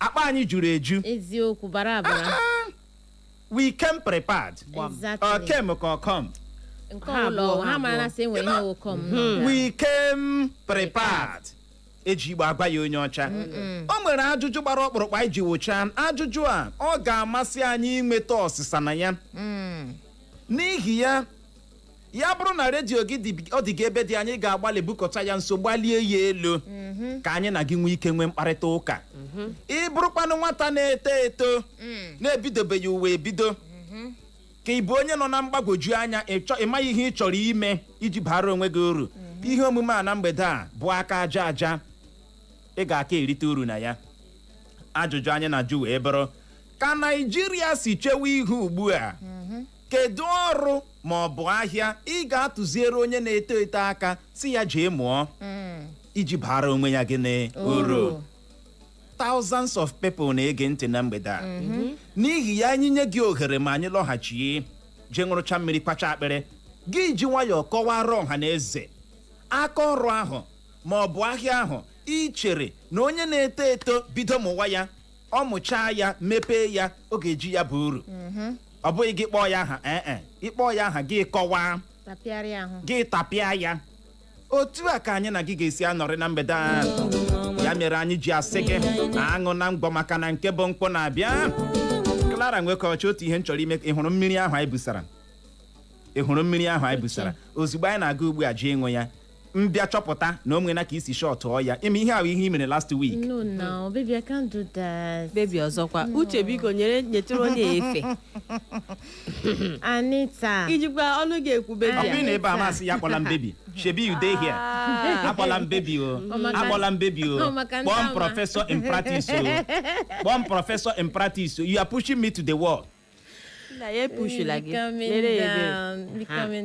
akpa anyị juru eju eziokwu bara bara we came prepared came ka come nke ụlọ ha mara na sị enwe ihe wokom we came prepared eji igbo agwa ya onye ọcha o nwere ajụjụ gbara ọkpụrụkpụ anyị ji wụchaa ajụjụ a ọ ga-amasị anyị inweta ọsịsa na ya n'ihi ya bụrụ na redio gị ọ dị gị ebe dị anyị ga-agbalị bukọta ya nso gbalie ya elu ka anyị na gị nwee ike nwee mkparịta ụka ị bụrụkwanụ nwata na-eto eto na-ebidobeghị uwe ebido ka ị bụ onye nọ na mgbagwoju anya ịmaghị ihe ị chọrọ ime iji bara onwe gị uru ihe omume a na mgbede a bụ aka aja aja ị ga-aka erite uru na ya ajụjụ anyị na-ajụ wee bụrụ ka Naijiria si chewe ihu ugbu a kedu ọrụ ma ọ bụ ahịa ị ga-atụziere onye na-eto eto aka si ya jee mụọ iji bara onwe ya gịnị uru thousands of people na-ege ntị na mgbede a n'ihi ya anyị nye gị ohere ma anyị lọghachie jee ṅụrụcha mmiri kpacha akpịrị gị ji nwayọọ kọwara ọha na eze aka ọrụ ahụ ma ọ bụ ahịa ahụ ị chere na onye na-eto eto bido mụwa ya ọ mụchaa ya mepee ya ọ ga-eji ya bụ uru ọ bụghị gị kpọọ ya aha ịkpọọ ya aha gị kọwaa gị tapịa ya otu a ka anyị na gị ga-esi anọrị na mgbede a ya mere anyị ji asị gị aṅụ na mgbọ maka na nke bụ mkpụ na-abịa Clara Nwekọchi otu ihe m chọrọ ime ị hụrụ mmiri ahụ anyị busara ozugbo anyị na-aga ugbu a jee ịṅụ ya mbịa chọpụta na o nwere ka isi shọtụọ ya ime ihe ahụ ihe i mere last week. No, baby, I can't do that. Baby, ọzọkwa uche biko nyetụrụ onye efe. Anita. Ijikwa ọnụ ga-ekwu baby. Ọ bụ na ebe a masị ya akpọla m baby. Shebi you dey here. Akpọla m baby o. Akpọla m baby o. Kpọọ professor in practice o. Kpọọ professor in practice o. You are pushing me to the wall. Becoming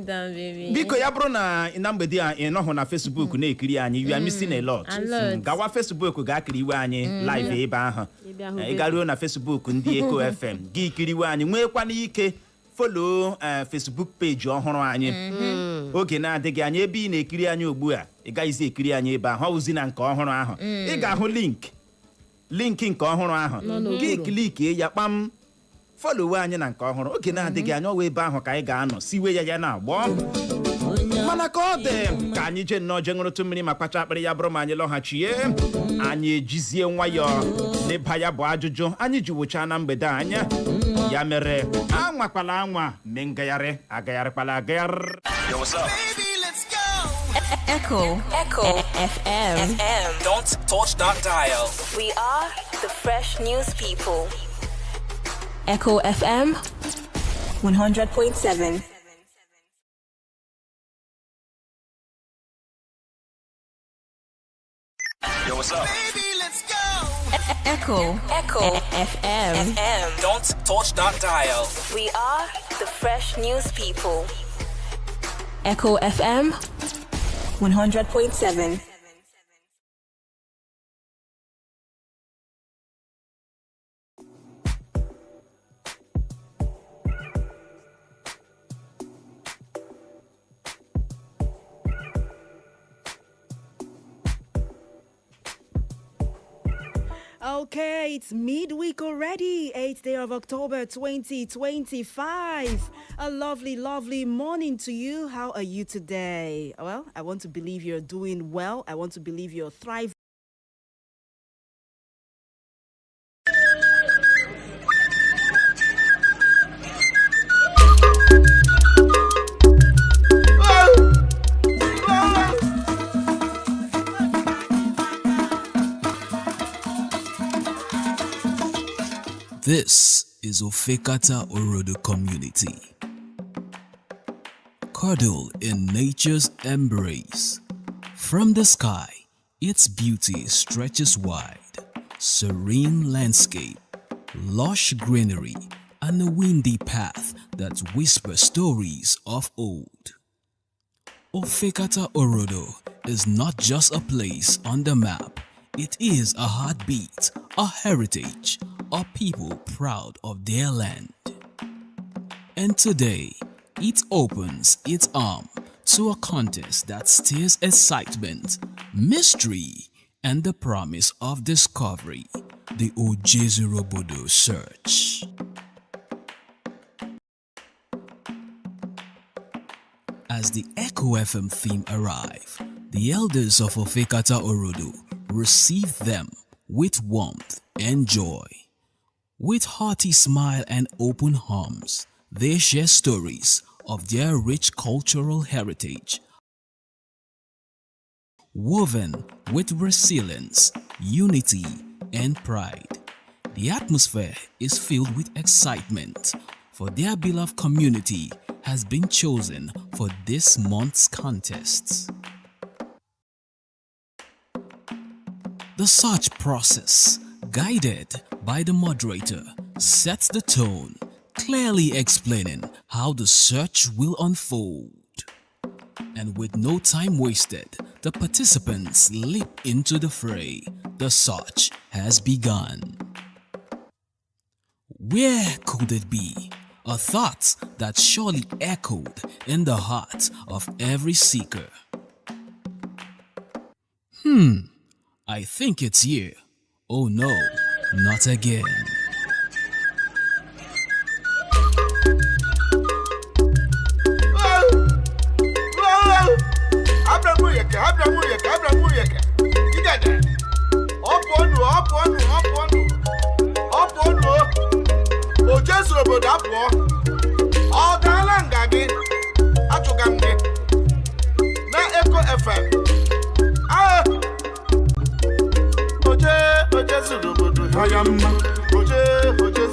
down, baby. Biko ya bụrụ na mgbede a ị nọhụ na Facebook na-ekiri anyị, you are missing a lot. Gawa Facebook ga-akiriwe anyị live ebe ahụ. Ị garuo na Facebook ndị Eko FM gị kiriwe anyị, nwekwana ike follow Facebook page ọhụrụ anyị. Oge na-adịghị anyị ebe ị na-ekiri anyị ugbu a, ị gaghịzi ekiri anyị ebe ahụ, ozi na nke ọhụrụ ahụ. Ị ga-ahụ link nke ọhụrụ ahụ. Gị klikie ya kpam follow anyị na nke ọhụrụ. Oge na-adịghị anya ọwa ebe ahụ ka anyị ga-anọ siwe ya na-agbọ. Mana ka ọ dị ka anyị jee nnọọ jee ṅụrụtụ mmiri ma kpacha akpịrị ya bụrụ ma anyị lọghachie anyị ejizie nwayọọ n'ịba ya bụ ajụjụ anyị ji wụchaa na mgbede anya. Ya mere anwakwala anwa mee ngagharị agagharịkwala agagharị. Yo, what's up? Baby, let's go. Echo FM. Don't touch that dial. We are the fresh news people. Echo FM 100.7. Yo, what's up? Baby, let's go. Echo FM. Don't touch that dial. We are the fresh news people. Echo FM 100.7. Okay, it's midweek already, 8th day of October 2025. A lovely, lovely morning to you. How are you today? Well, I want to believe you're doing well. I want to believe you're thriving. This is Ofekata Orodo community. Cuddle in nature's embrace. From the sky, its beauty stretches wide. Serene landscape, lush greenery, and a windy path that whispers stories of old. Ofekata Orodo is not just a place on the map. It is a heartbeat, a heritage, a people proud of their land. And today, it opens its arm to a contest that stirs excitement, mystery, and the promise of discovery, the Ojezurobodo search. As the Echo FM theme arrive, the elders of Ofekata Orodo receive them with warmth and joy. With hearty smile and open arms, they share stories of their rich cultural heritage, woven with resilience, unity, and pride. The atmosphere is filled with excitement, for their beloved community has been chosen for this month's contests. The search process, guided by the moderator, sets the tone, clearly explaining how the search will unfold. And with no time wasted, the participants leap into the fray. The search has begun. Where could it be? A thought that surely echoed in the heart of every seeker. I think it's here. Oh no, not again. Obodo apụọ ọ gaala nga gị achụga m gị na Echo FM oje zuru obodo ya mma oje zuru obodo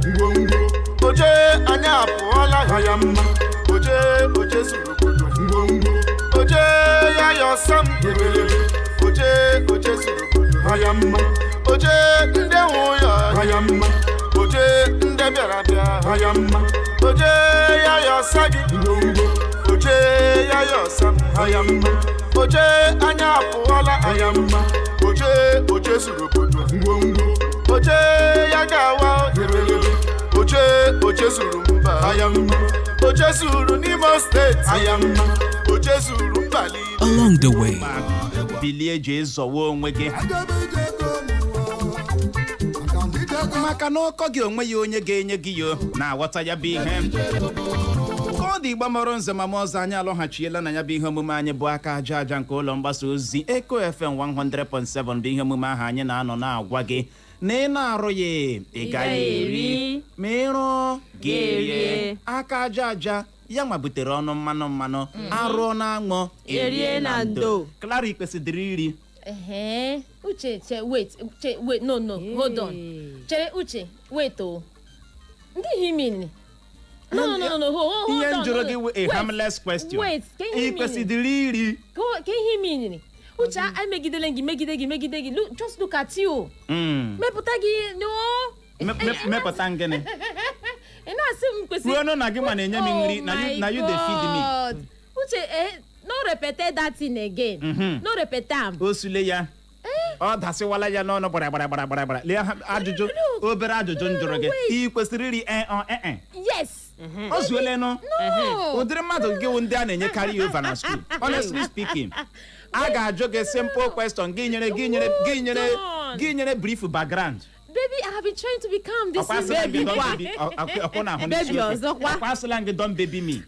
ngwongwo oje anya apụọla ya mma oje zuru obodo ngwongwo oje ya yọsam oje zuru obodo ya mma oje ndị nwụ ya mma oje ndị bịara bịa ya mma oje ya yọsa gị oje ya yọsa ya mma oje anya apụọla ya mma oje zuru obodo ngwongwo oje ya gawa oje zuru mba ya mma oje zuru n'Imo steeti ya mma oje zuru mba niile. Along the way, bilie jee zọwa onwe gị maka na ọkọ gị onwe ya onye ga-enye gị yo na-aghọta ya bụ ihe. Ọ dị gbamọrọ nze ma ọzọ anyị alọghachiela na ya bụ ihe omume anyị bụ aka aja aja nke ụlọ mgbasa ozi Echo FM 100.7 bụ ihe omume ahụ anyị na-anọ na-agwa gị na ị na-arụ ya ị gaghị eri ma ịrụ ga-erie. Aka aja aja ya nwa butere ọnụ mmanụ arụ na aṅụ erie na ndo. Clara ikpesidịrị iri. Uche, wait, no, hold on. Chere, Uche, wait, oh. Ndi mean? No, hold on. Ihe njụrụ gị a harmless question. Wait, can you ikpesidịrị iri. Can you mean? Uche, I megide gị. Just look at you. Mepụta gị, no. Mepụta ngene. Ena asị m kwesị. Ruo na gị ma na-enye m nri na you dey feed me. Uche, no repeat that thing again. No repeat am. Osule ya. Ọ dasịwala ya n'ọnụ gbara. Lee ajụjụ, obere ajụjụ njụrụ gị. Ị kwesịrị iri Yes. O zuole nụ. No. Ụdịrị mmadụ gị wụ ndị a na-enyekarị over na school. Honestly speaking, a ga-ajụ gị simple question gị nyere brief background. Baby, I have been trying to be calm this baby. Baby ọzọkwa. Akwasịla gị don baby me.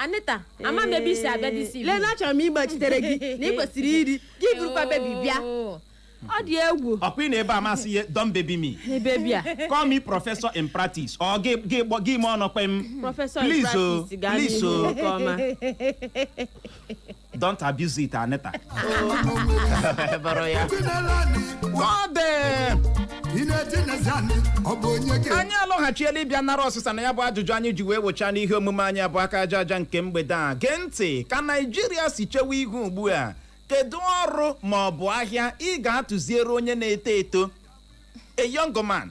Anita, ama baby si abịa this evening. Lee na achọrọ m igbachitere gị na ị kwesịrị iri gị burukwa baby bịa. Ọ dị egwu. Ọkwa ị na-ebe amasị ya don baby me. Baby a. Call me professor in practice. Ọ gị m ọnọkwa m. Professor in practice ga n'ihu nke ọma. Don't abuse it, Anita. Anyị alọghachiela ịbịa nara ọsịsa na ya bụ ajụjụ anyị ji wee wechaa n'ihe omume anyị abụ aka aja aja nke mgbede a. Gee ntị ka Naijiria si chewe ihu ugbu a. Kedu ọrụ ma ọ bụ ahịa ị ga-atụziere onye na-eto eto? A young man.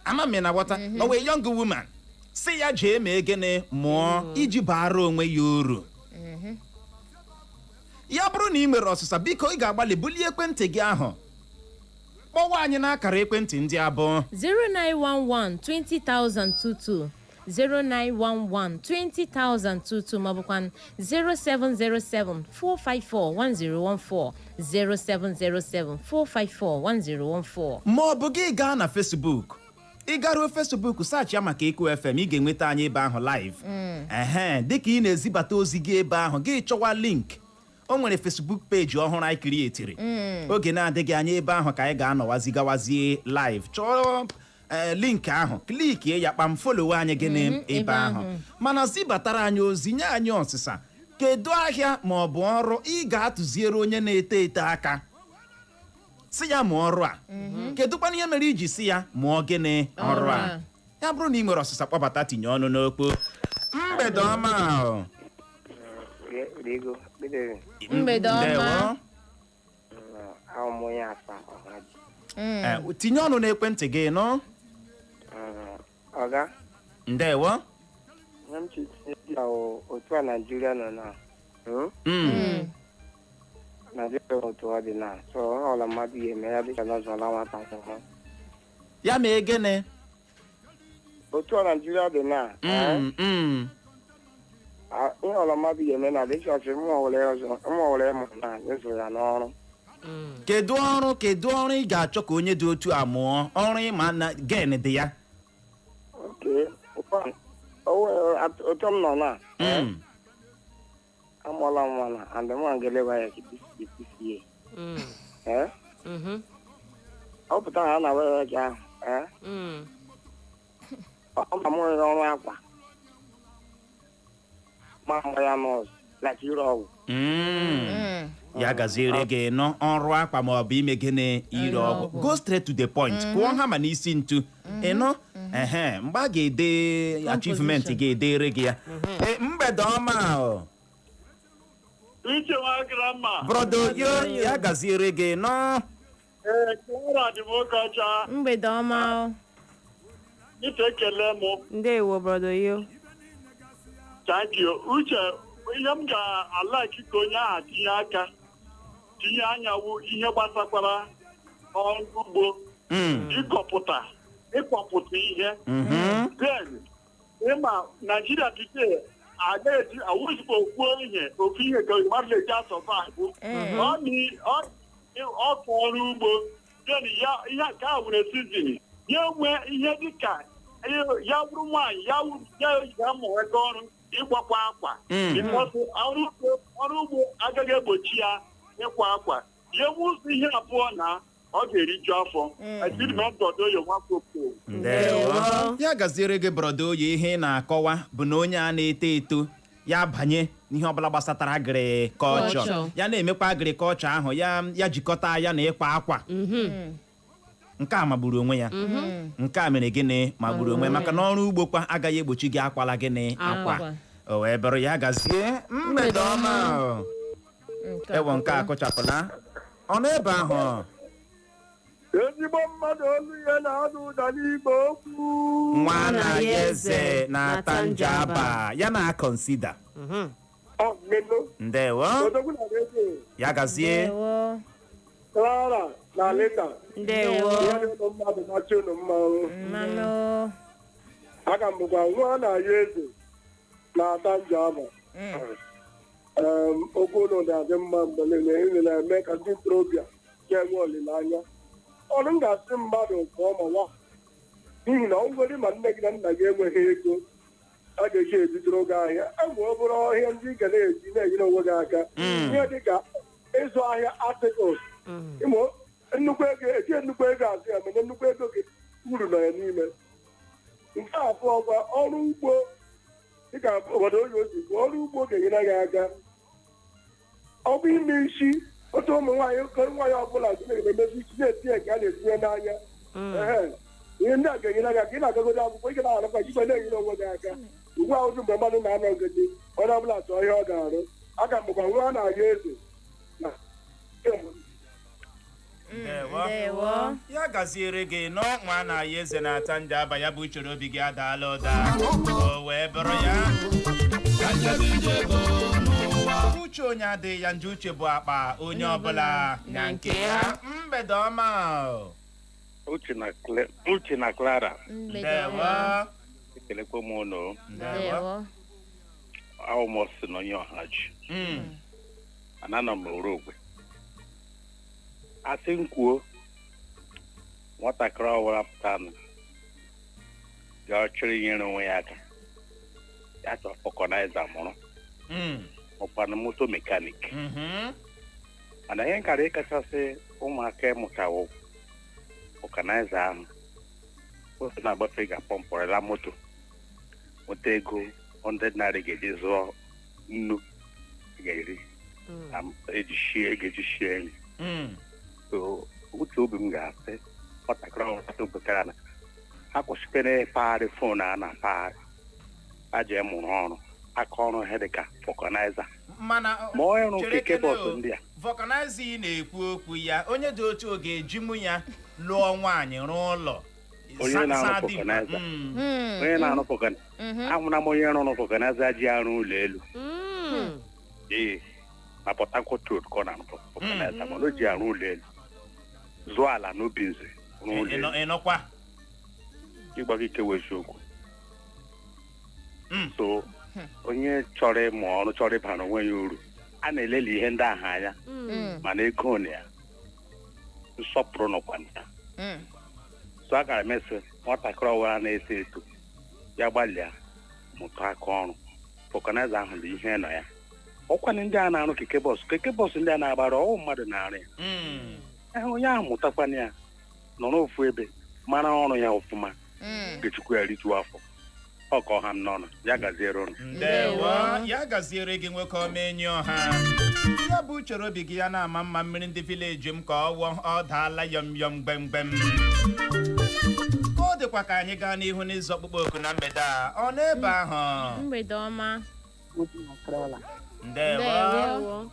Ama m na wata. Ọ wee young woman. Si ya jee mee gịnị mụọ iji baara onwe ya uru. Ya bụrụ na ị mere ọsịsa, biko ị ga-agbalị bulie ekwentị gị ahụ. Kpọwa anyị n'akara ekwentị ndị abụọ 0911 20,022 0911 20022 maọbụkwa 0707 454 1014 0707 454 1014. ma ọ bụ gị gaa na Facebook ị garuo Facebook saachị ya maka Eku FM ị ga-enweta anyị ebe ahụ live dịka ị na-ezibata ozi gị ebe ahụ gị chọwa link o nwere Facebook page ọhụrụ anyị krietiri oge na-adịghị anya ebe ahụ ka anyị ga-anọwazi gawazie live chọọ link ahụ klikie ya kpam follow anyị gị ebe ahụ mana zibatara anyị ozi nye anyị ọsịsa kedu ahịa ma ọ bụ ọrụ ị ga-atụziere onye na-eto eto aka si ya mụọ ọrụ a kedu kwana ihe mere iji si ya mụọ gịnị ọrụ a ya bụrụ na ị nwere ọsịsa kpọbata tinye ọnụ n'okpo mgbede ọma ahụ mgbede ọma tinye ọnụ n'ekwentị gị nọ Ọga ndewo otu a Naijiria nọ na Naijiria otu ọ dị na so ọla mmadụ ihe eme ya dịka n'ọzọla nwata ọhụrụ ya mee gịnị otu a Naijiria dị na ihe ọla mmadụ ihe eme na dịka ọchị mma were mụ na nyezuru ya n'ọrụ kedu ọrụ ị ga-achọ ka onye dị otu a mụọ ọrụ ịma na gen dị ya otu m nọ na amụọla m nwa na andịmangelewa ya kipisiye ọ pụta ha na were gị ahụ ọ ma mụrụ ọrụ akwa ma mgbe ya nọọsụ laka ire ọgwụ ya gaziere gị nọ ọrụ akwa ma ọ bụ ime gịnị ire ọgwụ go straight to the point kụọ ha ma n'isi ntu ịnọ mgbe a ga-ede achievement ga-edere gị ya mgbede ọma brodo yo ya gaziere gị nọ mgbede ọma ife ekele m ndewo brodo yo thank you uche ihe m ga-alaki ka onye ahụ tinye anya wu ihe gbasakwara ọrụ ugbo ịkọpụta ihe then ịma Nigeria today agaghị awụzigbo kwuo ihe ofu ihe ka mmadụ eji asọvaịvụ ọkụ ọrụ ugbo then ihe nke a nwere sizin ya nwee ihe dịka ya bụrụ nwaanyị ya mụweta ọrụ ịkwakwa akwa ọrụ ugbo agaghị egbochi ya ịkwa akwa ya nwụsị ihe abụọ na ọ ga-eriju afọ ya gaziere gị brodo oyi ihe ị na-akọwa bụ na onye a na-eto eto ya banye n'ihe ọbụla gbasatara agrikọlchọ ya na-emekwa agrikọlchọ ahụ ya jikọta ya na ịkwa akwa nke a magburu onwe ya nke a mere gịnị magburu onwe maka na ọrụ ugbo kwa agaghị egbochi gị akwala gịnị akwa o wee bụrụ ya gazie mgbede ọma ewo nke a kụchapụla ọ nọ ebe ahụ ezigbo mmadụ olu ihe na-adụ ụda n'igbo okwu nwa na ya eze na-ata njaba ya na-akọnsida ndewo ya gazie Clara na Leta ndewo mmadụ machi unu mmanwụ aga m bụkwa nwa na ya eze na-ata njaba okwu ụlọ na-adị mma mgbe niile na-eme ka ndị ntorobịa ga-enwe olileanya ọrụ m ga-asị mmadụ nke ọma nwa n'ihi na ọ nwere ma nne gị na nna gị enweghị ego a ga-eji ebidoro gị ahịa enwe obere ọhịa ndị ị ga na-eji na-enyere onwe gị aka ihe dị ka ịzụ ahịa articles nnukwu ego eji nnukwu ego azụ ya menye nnukwu ego gị uru nọ ya n'ime nke abụọ gwa ọrụ ugbo dịka obodo oyi ozi bụ ọrụ ugbo ga-enyere gị aka ọ bụ ime isi otu ụmụ nwaanyị ọbụla na-emezi isi na-etinye nke a na-etinye n'anya ihe ndị a ga-enyere gị aka ị na-agagodo akwụkwọ ị na-arakwa igwe na-enyere onwe gị aka ugbu a ụzụ mgbe mmadụ na-anọ ngede onye ọbụla chọọ ihe ọ ga-arụ aka mbụkwa nwa na-aya eze ya gaziere gị nọ nwa na ya eze na-ata njaba ya bụ uchere obi gị adaala ụda o wee bụrụ ya uche onye adịghị ya nje uche bụ akpa onye ọbụla na nke ya mgbede ọma Uche na Clara ndewo ekelekwa m ụnụ Ndewo. ahụ m ọsị na onye ọha ji anana m orogwe asị m kwuo nwatakịrị ọwara pụtanụ ga chọrọ inyere onwe ya aka ya chọrọ fọkọnaiza mụrụ ọkwanụ moto mekanik mana ihe nkara ịkachasị ụmụaka ịmụtawo fọkọnaiza ahụ otu na-agbafe ga-pọmpụrịla moto nweta ego 100 naira ga-eji zụọ nnu ga-eri eji shie nri so otu obi m ga-asị nwatakịrị ọhụrụ pụtara na ha kwụsịtere pagharị fon a na-apagharị ha ji mụrụ ọrụ aka ọrụ ha dịka fọkọnaiza mana ma onye rụ keke bọọsụ ndị a fọkọnaiza ị na-ekwu okwu ya onye dị otu oge ejinwu ya lụọ nwaanyị rụọ ụlọ onye na-arụ fọkọnaiza onye na-arụ fọkọnaiza ahụna m onye rụrụ fọkọnaiza ji arụ ụlọ elu ee na Port Harcourt Road ka ọ na-arụ fọkọnaiza mana o ji arụ ụlọ elu zụọ ala n'obi nze rụọ ụlọ elu ịnọkwa ịgba gị kewa eziokwu so onye chọrọ ịmụ ọrụ chọrọ ịbara onwe ya uru a na-eleli ihe ndị ahụ anya mana ego na ya nsọpụrụ nọkwa nta so a gara emesị nwatakịrị ọwara na-eto eto ya gbalịa mụta aka ọrụ fọkọnaiza ahụ bụ ihe nọ ya ọkwanụ ndị a na-arụ keke bọọsụ ndị a na-agbara ọwụ mmadụ na-arụ ya onye ahụ mụtakwana ya nọ n'ofu ebe mara ọrụ ya ọfụma ga-echukwu ya rijuo afọ ọka ọha m n'ọnụ ya gaziere ụnụ ndewo ya gaziere gị nwoke omenye ọha ya bụ uchoro obi gị ya na-ama mma mmiri ndị vileji m ka ọ daala yọm yọm gbemgbem ka ọ dịkwa ka anyị gaa n'ihu n'izu ọkpụkpọ oku na mgbede a ọ n'ebe ahụ Mgbede ọma. ndewo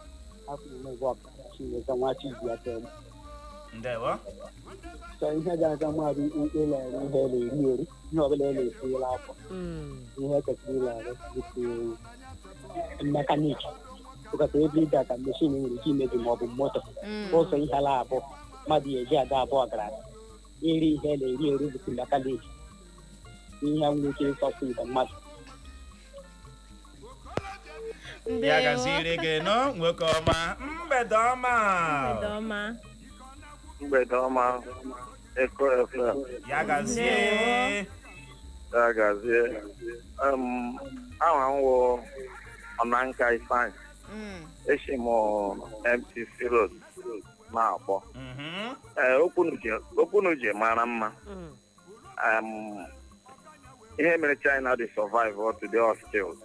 ndewo ihe ga-aga mmadụ ịlere ihe na-eri eri ihe ọbụla e na-esiela afọ ihe kwesịrị ịlere dịka mekaniki ụkọta ebe ịga ka meshin nwere ike imebi maọbụ moto ụzọ ihe ala abụọ mmadụ eji aga abụọ gara iri ihe na-eri eri bụkwa mekaniki ihe nwere ike ịsọpụ ibe mmadụ ya gaziere gị nọ nwoke ọma mgbede ọma mgbede ọma eko FM ya gazie aha nwụ ọnanka ifeanyị echi m MTC Road na-akpọ okwunu ji mara mma ihe mere China dey survive or today or skills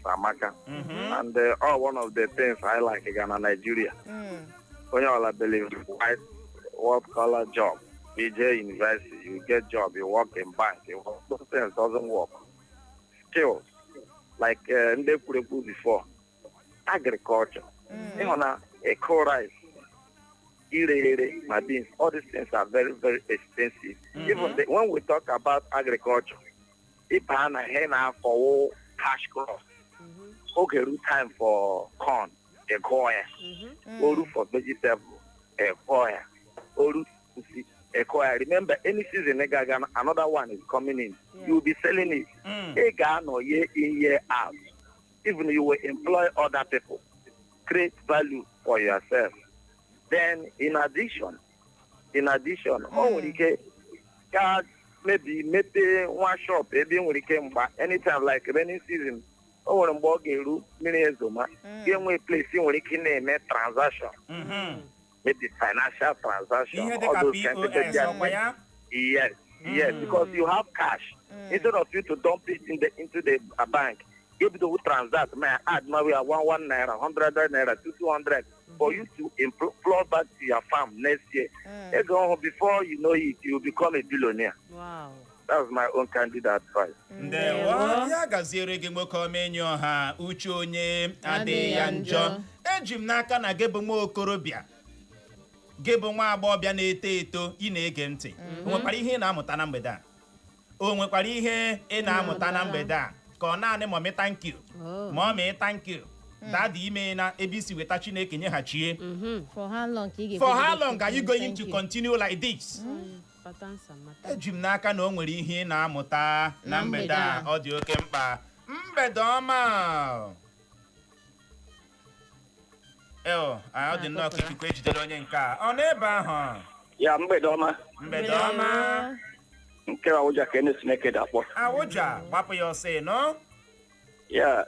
amaka and one of the things I like in Nigeria when you all believe white collar job, BJ University, you get job, you work in bank, those things doesn't work. Skills, like they put before, agriculture, you know, eco rice, my beans, all these things are very, very expensive. Even when we talk about agriculture, if I have for cash crops, okay, time for corn, a coin, or for vegetable, a coin, or a coin. Remember, any season, another one is coming in. You'll be selling it. Or year in, year out. Even you will employ other people, create value for yourself. Then, in addition, we get God, maybe one shop, maybe when we came back, anytime like rainy season. Or in Bogeru, many years ago, game we place in when it can name a transaction. Maybe financial transaction. All those kind of things. Yes, because you have cash. Instead of you to dump it into the bank, if you transact, may I add maybe 1 naira, 100 naira, 200 for you to flow back to your farm next year. Before you know it, you become a billionaire. Wow. That's my own candid advice. Ndewo ya gaziere gị nwoke omenye ọha uche onye adịghị ya njọ eji m n'aka na gị bụ nwa okorobịa gị bụ nwa agbọghọbịa na-eto eto ị na-ege ntị o nwekwara ihe ị na-amụta na mgbede a o nwekwara ihe ị na-amụta na mgbede a ka ọ naanị mommy thank you mommy thank you daddy ime na ebe isi weta Chineke nyeghachie For how long are you going to continue like this? eji m n'aka na o nwere ihe ị na-amụta na mgbede a ọ dị oke mkpa. Mgbede ọma. Ọ dị nnọọ ka ikuku ejidere onye nke a. Ọ n'ebe ahụ? Ya mgbede ọma. Mgbede ọma. Nke Awụja ka ene Sineke dakpọ. Awụja, gbapụ ya ọsọ nọ. Ya,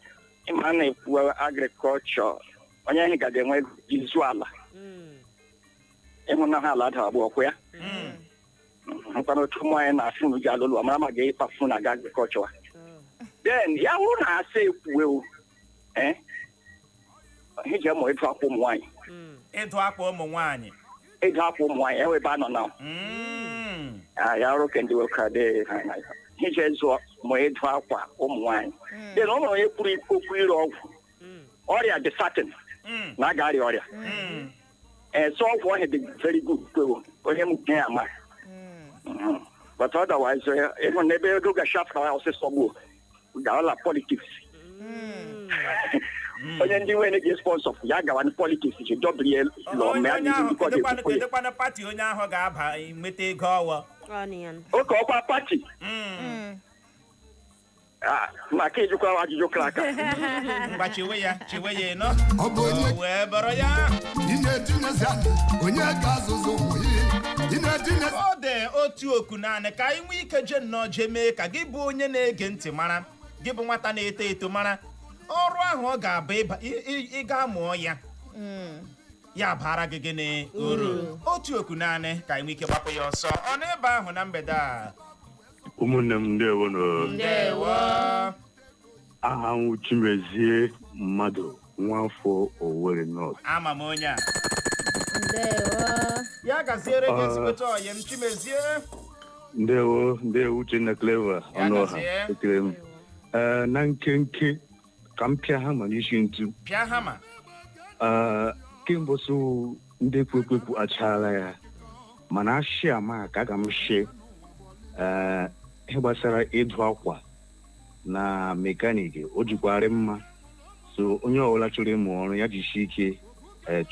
ịma na-ekwu agrikọlchọ. Onye anyị ga ga-enwe izu ala. Ịhụ na ha ala da abụọ kwa ya. Mkpana otu ụmụ anyị na-afụ n'uji alụlụ amara ma ga-ịkpafu na agrikọlchọ. Then ya wụrụ na asa ekwuwe o. Ihe ji amụ ịdụ akwa ụmụ nwaanyị. Ịdụ akwa ụmụ nwaanyị. Ịdụ akwa ụmụ nwaanyị enwe ebe a nọ na. Ya ọrụ kendi nwoke adịghị ha na ya. Ihe ji ezụ ma ịdụ akwa ụmụ nwaanyị. Then ọ nwere onye kwuru okwu ire ọgwụ. Ọrịa dị satin na a ga-arịa ọrịa. So ọgwụ ọhịa dị very good kwewo onye m nye ama. But otherwise, ịhụ na ebe ego ga-shafa ya ọsịsọ gbuo ga-ala politics. Onye ndị nwere gị sponsor ya gawa na politics ji dọblie lọ mee anyị ndị bikọ dị kwukwe. Kedekwana pati onye ahụ ga-aba nweta ego ọwa. Oke ọkwa pati. Maka ijikwa ajụjụ kara aka. Mgba chewe ya nọ. Wee bọrọ ya. Ọ dị otu oku naanị ka anyị nwee ike je nnọọ je mee ka gị bụ onye na-ege ntị mara, gị bụ nwata na-eto eto mara ọrụ ahụ ọ ga-abụ ịga mụọ ya. Ya bara gị gịnị uru. Otu oku naanị ka anyị nwee ike gbapụ ya ọsọ. Ọ n'ebe ahụ na mgbede a. Ụmụnne m ndewo nọ. Ndewo. Aha m Chimezie mmadụ nwafọ Owerri North. Ama m onye a. Ndewo. Ya gaziere gị ezigbote ọyị m Chimezie. Ndewo Uchenna Clever ọnụ ọha ekele m. Na nkenke ka m pịa hama n'isi ntu. Pịa hama. Kemgbe so ndị kwekwepu achala ya mana ashị ama ka aga m shie ihe gbasara ịdụ akwa na mekaniki o jikwara mma so onye ọbụla chọrọ ịmụ ọrụ ya jisie ike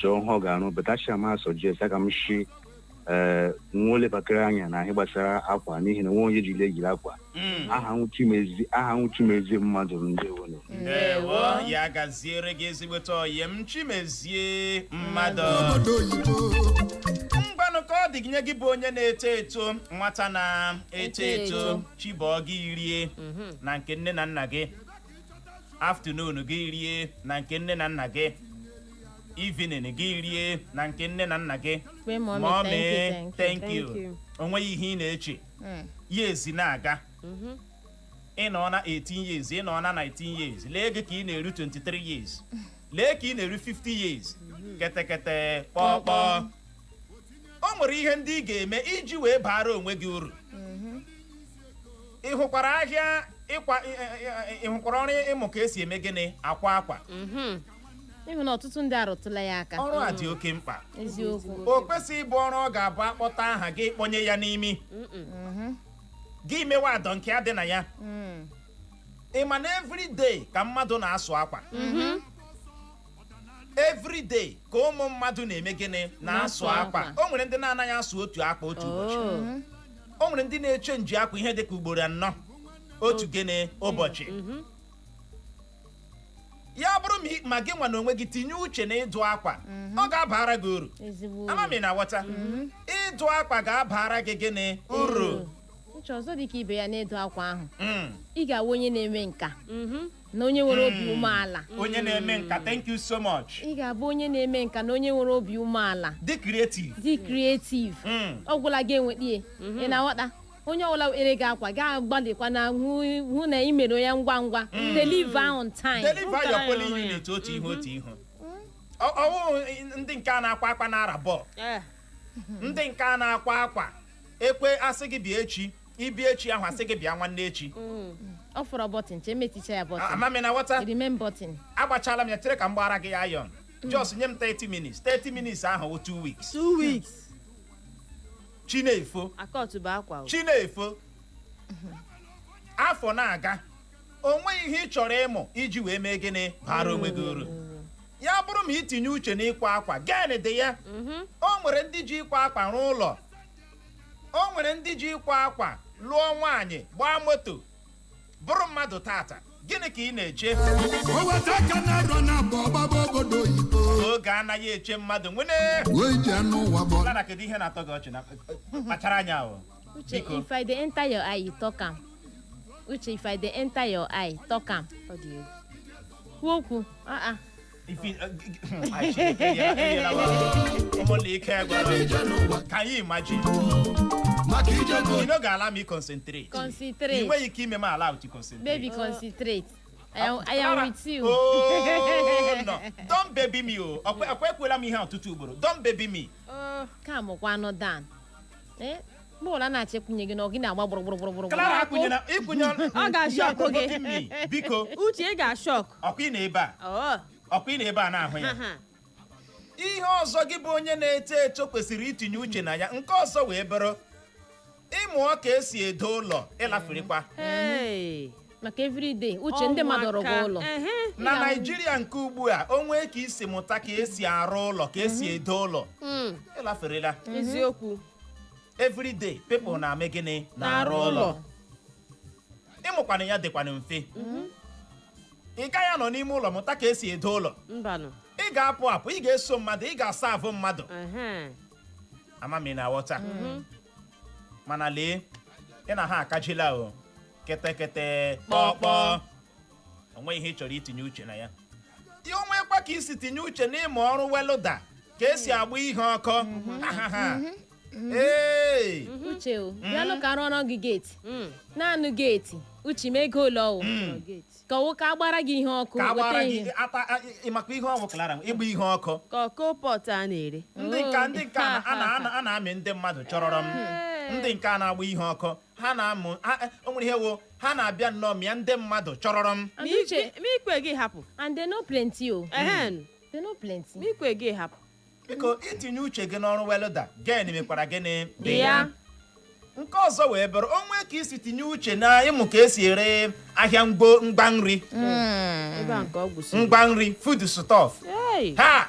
chọọ ihe ọ ga-arụ betachi ama sọjes aga m shi nwa olebakịrị anya na ihe gbasara akwa n'ihi na nwa onye jiri ejiri akwa. Aha m Chimezie mmadụ ndewo. Ndewo, ya gaziere gị ezigbote ọyị m Chimezie mmadụ. Mgbanụ ka ọ dị gị nye gị bụ onye na-eto eto, nwata na-eto eto, chibọọ gị rie na nke nne na nna gị, afternoon gị rie na nke nne na nna gị, evening gị rie na nke nne na nna gị. Mommy, thank you. Onweghị ihe ị na-eche. Years na-aga. Ị nọ na 18 years, ị nọ na 19 years. Lee gị ka ị na-eru 23 years. Lee ka ị na-eru 50 years. Ketekete kpọkpọ. O nwere ihe ndị ị ga-eme iji wee baara onwe gị uru. Ị hụkwara ahịa ị hụkwara ọrụ ịmụ ka esi eme gịnị akwa. Ịhụ na ọtụtụ ndị arụtụla ya aka. Ọrụ a dị oke mkpa. Eziokwu. O kwesịghị ịbụ ọrụ ọ ga-abụ akpọta aha gị kpọnye ya n'imi. Gị mewe adọ nke ya dị na ya. Ị ma na everyday ka mmadụ na-asụ akwa. Everyday ka ụmụ mmadụ na-eme gịnị na-asụ akwa. O nwere ndị na-anaghị asụ otu akwa otu ụbọchị. O nwere ndị na-eche nji akwa ihe dịka ugboro 4 otu gịnị ụbọchị. Ya bụrụ ma gị nwa na onwe gị tinye uche na ịdụ akwa, ọ ga-abara gị uru. Ama m na ghọta. Ịdụ akwa ga-abara gị gịnị uru. Uche ọzọ dị ka ibe ya na-edo akwa ahụ. Ị ga-awụ onye na-eme nka na onye nwere obi umeala. Onye na-eme nka, thank you so much. Ị ga-abụ onye na-eme nka na onye nwere obi umeala. Dị creative. Ọ gwụla gị enweta ị na-aghọta. Onye ọbụla were gị akwa ga-agbalịkwa na hụ na ị mere ya ngwa ngwa. Deliver on time. Deliver your polling unit otu ihu. Ọwụ ndị nke a na-akwa akwa na-ara bọọlụ. Ndị nke a na-akwa akwa ekwe asị gị bịa echi, ịbịa echi ahụ asị gị bịa nwanne echi. Ọ fọrọ bọtịn che emeticha ya bọtịn. Amami na wọta. Remain bọtịn. Agbachala m ya chere ka m gbara gị ya iron. Just nye m 30 minutes. 30 minutes ahụ 2 weeks. 2 weeks. Chinefo. Akọtụ bụ akwa. Chinefo. Afọ na-aga. Onwe ihe ị chọrọ ịmụ iji wee mee gịnị bara onwe gị uru. Ya bụrụ ma itinye uche n'ịkwa akwa, gịnị dị ya? O nwere ndị ji ịkwa akwa rụọ ụlọ. o nwere ndị ji ịkwa akwa lụọ nwaanyị gbaa moto bụrụ mmadụ tata gịnị ka ị na-eche oge anaghị eche mmadụ nwene na kedu ihe na-atọ gị ọchị na kpachara anya ahụ Uche, if I dey enter your eye, you talk am. Uche, if I dey enter your eye, talk am. Wokwu. Can you imagine? You no go allow me concentrate. Concentrate. The way you keep me allow to concentrate. Baby, concentrate. I am with you. Oh no! Don't baby me, oh. Akwela me here tutu ugboro. Don't baby me. Come on, no down. Bola na chekwunye gị na ọ gị na-agba gbụrụ. Clara akunyena, ikunya. Ọ ga-shock oge. Biko. Uche ga-shock. Ọkụ na ebe a. Ọkụ na ebe a na-ahụ ya. Ihe ọzọ gị bụ onye na-eto eto kwesịrị itinye uche na ya. Nke ọzọ wee bụrụ ịmụ ka esi edo ụlọ ịlafurikwa. Maka everyday uche ndị mmadụ rụgo ụlọ. Na Nigeria nke ugbu a onwe ka isi mụta ka esi arụ ụlọ ka esi edo ụlọ ịlaferela. Eziokwu. Every day people na-ame gịnị na-arụ ụlọ. Ịmụkwana ya dịkwana mfe. Ị gaghị anọ n'ime ụlọ mụta ka esi edo ụlọ. Ị ga-apụ apụ, ị ga-eso mmadụ, ị ga-asa avụ mmadụ. Amami na aghọta. Mana lee, ị na ha akajila o. Kete kpọkpọ. Onwe ihe ị chọrọ itinye uche na ya. Ya onwekwa ka isi tinye uche n'ịmụ ọrụ weluda ka esi agba ihe ọkọ. Uche o, bịanụ ka arụ ọrụ gị geeti. Naanụ geeti, uche ma ego ụlọ ọwụ. Ka ọwụ ka agbara gị ihe ọkụ. Ka agbara gị ịmakwa ihe ọwụ Clara ịgba ihe ọkụ. Ka kopọt a na-ere. Ndị nka a na-amị ndị mmadụ chọrọrọ m. Ndị nke a na-agba ihe ọkụ ha na-amụ o nwere ihe wo ha na-abịa nnọọ mịa ndị mmadụ chọrọrọ m. Mikwe gị hapụ. And they no plenty o. They no plenty. Mikwe gị hapụ. Biko itinye uche gị n'ọrụ weluda gịnị mekwara gịnị dị ya. Nke ọzọ wee bụrụ onwe ka isi tinye uche na ịmụ ka esi ere ahịa ngwa nri. Ngwa nri food stuff. Ha!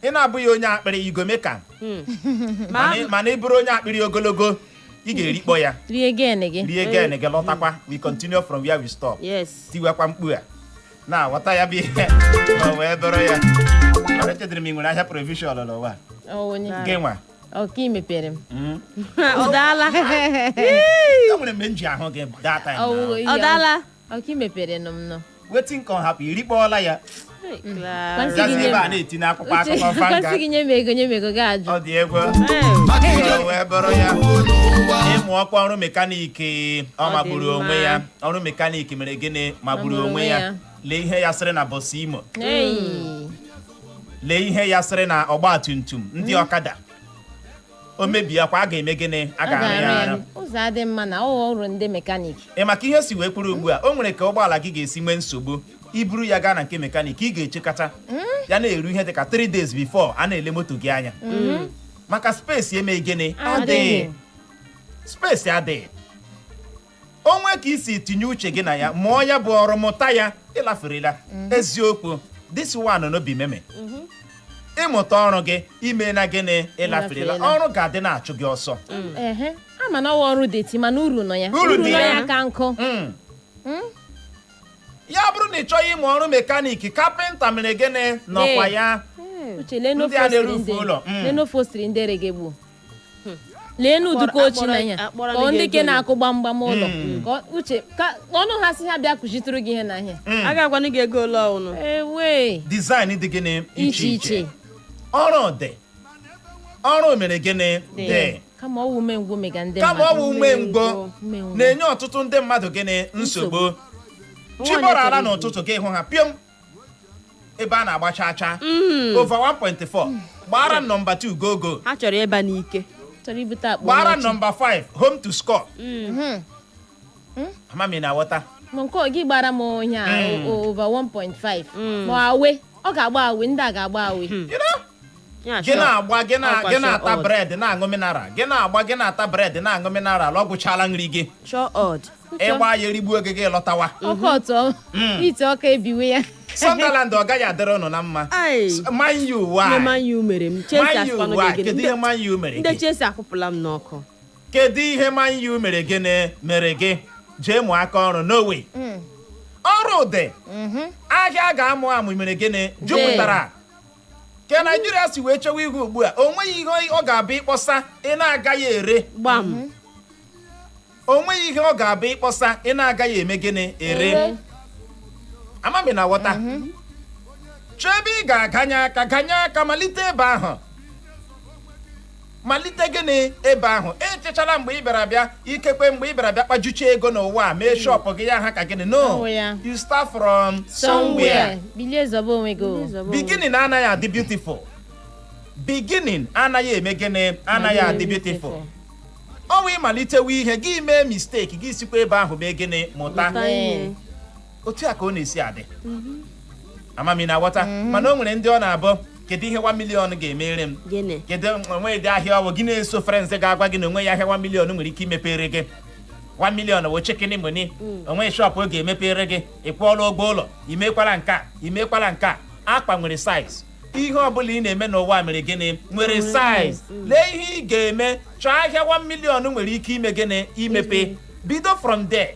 Ị na-abụghị onye akpịrị igomeka. Mana ị bụrụ onye akpịrị ogologo ị ga-erikpọ ya. Rie gen gị lọtakwa. We continue from where we stop. Yes. Tiwekwa mkpu a. Na ghọta ya bụ ihe o wee bụrụ ya. Echetara m ị nwere ahịa provision n'ụwa. Gị nwa. Ọka mepere m. Ọ daala. Enwere m nji ahụ gị that time. Ọ daala. Ọka mepere m nọ. Wetin ka ọ hapụ irikpọọla ya. Ebe a na-etinye akwụkwọ akụkọ fanga. Kwansi gị nye m ego ga-ajụ. Ọ dị egwu. Wee bụrụ ya. Ịmụ ọkwa ọrụ mekaniki ọ magburu onwe ya. Ọrụ mekaniki mere gịnị magburu onwe ya. Lee ihe ya sịrị na bọs Imo. Lee ihe ya sịrị na ọgba tum tum ndị ọkada. O mebiakwa a ga-eme gịnị a ga-arụ ya arụ. Ụzọ adị mma na ọrụ ndị mekaniki. Ị maka ihe si wee kwuru ugbu a o nwere ka ụgbọala gị ga-esi nwee nsogbu iburu ya gaa na nke mekaniki ị ga-echekata ya na-eru ihe dịka 3 days before a na-ele moto gị anya maka space emeghị gịnị adịghị space adịghị. Onwe ka isi tinye uche gị na ya mụọ ya bụ ọrụ mụta ya ịlaferela eziokwu this one no be meme. Ịmụta ọrụ gị ime na gịnị ịlaferela ọrụ ga-adị na-achụ gị ọsọ. Ama na ọrụ deti mana uru nọ ya. Uru nọ ya ka nkụ. Ya bụrụ na ị chọghị ịmụ ọrụ mekaniki kapịnta mere gịnị nọkwa ya. Uche leno fostri ndị regegbu. Lenu uduka ochi na ya. Ka ndị ke na-akụ gbamgbam ụlọ. Uche ka ọnụ ha si ha bịa kụchitụrụ gị ihe na ihe. Agakwana gị ego ụlọ ụnụ. Ewe. Design dị gịnị iche iche. Ọrụ dị. Ọrụ mere gịnị dị. Kama ọwụ umengwụ mega ndị mmadụ. Kama ọwụ umengwụ na-enye ọtụtụ ndị mmadụ gịnị nsogbu. Chiborala n'ụtụtụ gị hụ ha pịọm ebe a na-agba chacha over 1.4 gbara nọmba 2 gogo. Ha chọrọ ebe n'ike. Gbara nọmba 5 home to score. Amami na wọta. Nke gị gbara m onye a over 1.5 ma awe ọ ga-agba awe ndị a ga-agba awe. Gị na-agba gị na-ata bread na-aṅụ mineral. Gị na-agba gị na-ata bread na-aṅụ mineral ọ gwụchala nri gị. Sure odd. Ịgba ya erigbu oge gị lọtawa. Ọkọtọ ite ọka ebiwe ya. Sunderland ọ gaghị adịrị ụnụ na mma. Man U why? Man U mere m. Chelsea akụpụla m kedu ihe Man U mere gị? Ndị Chelsea akụpụla m n'ọkụ. Kedu ihe Man U mere gị mere gị? Jee mụọ aka ọrụ n'owe. Ọrụ dị. Ahịa ga-amụ mere gịnị jupụtara. Ka Nigeria si wee chewe ihe ugbu a, o nweghị ihe ọ ga-abụ ịkpọsa ị na-agaghị ere. Gbam. O nweghị ihe ọ ga-abụ ịkpọsa ị na-agaghị eme gịnị ere. Amami na ghọta. Chebe ị ga-aganye aka malite ebe ahụ. Malite gịnị ebe ahụ. Echechala mgbe ị bịara bịa ikekwe mgbe ị bịara bịa kpajuche ego n'ụwa mee shọpụ gị ya ha ka gịnị. No, you start from somewhere. Beginning anaghị adị beautiful. Beginning anaghị eme gịnị anaghị adị beautiful. Ọ wee malitewe ihe gị mee mistake gị sikwa ebe ahụ mee gịnị mụta. Otu a ka ọ na-esi adị. Amami na ghọta. Mana o nwere ndị ọ na-abụ kedu ihe 1 million ga-emere m. Kedu onwe dị ahịa ọwụ gị na-eso friends ga-agwa gị na onwe ya ahịa 1 million nwere ike imepere gị. 1 million wụ chicken money. Onwe shop ọ ga-emepere gị. Ị kwụọla ụgwọ ụlọ, imekwala nke a. Akpa nwere size. Ihe ọbụla ị na-eme n'ụwa mere gịnị nwere size. Lee ihe ị ga-eme chọọ ahịa 1 million nwere ike ime gịnị imepe. Bido from there.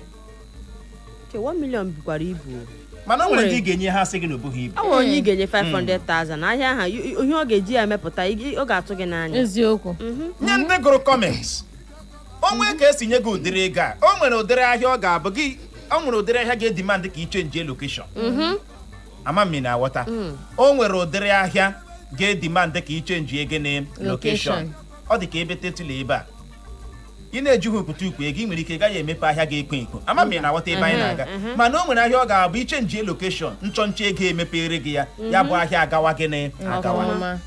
1 million bukwara ibu. Mana o nwere ndị ga-enye ha sị gị na obughị ibu. Ọ nwere onye ị ga-enye 500,000 ahịa ha ihe ọ ga-eji ya emepụta ọ ga-atụ gị n'anya. Eziokwu. Nye ndị gụrụ comments. Onwe ka esi nye gị ụdịrị ego a. O nwere ụdịrị ahịa ọ ga-abụ gị. O nwere ụdịrị ahịa ga-edemand ka ichenji location. Amami na aghọta. O nwere ụdịrị ahịa ga-edemand ka ichenji ego na location. Ọ dị ka ebe tetụla ebe a. Ị na-eji hụpụta ukwu ego ị nwere ike gaghị emepe ahịa ga-ekwe ekwo. Amami na aghọta ebe anyị na-aga. Mana o nwere ahịa ọ ga-abụ ichenji location nchọnchọ ego emepere gị ya bụ ahịa agawa gịnị agawa.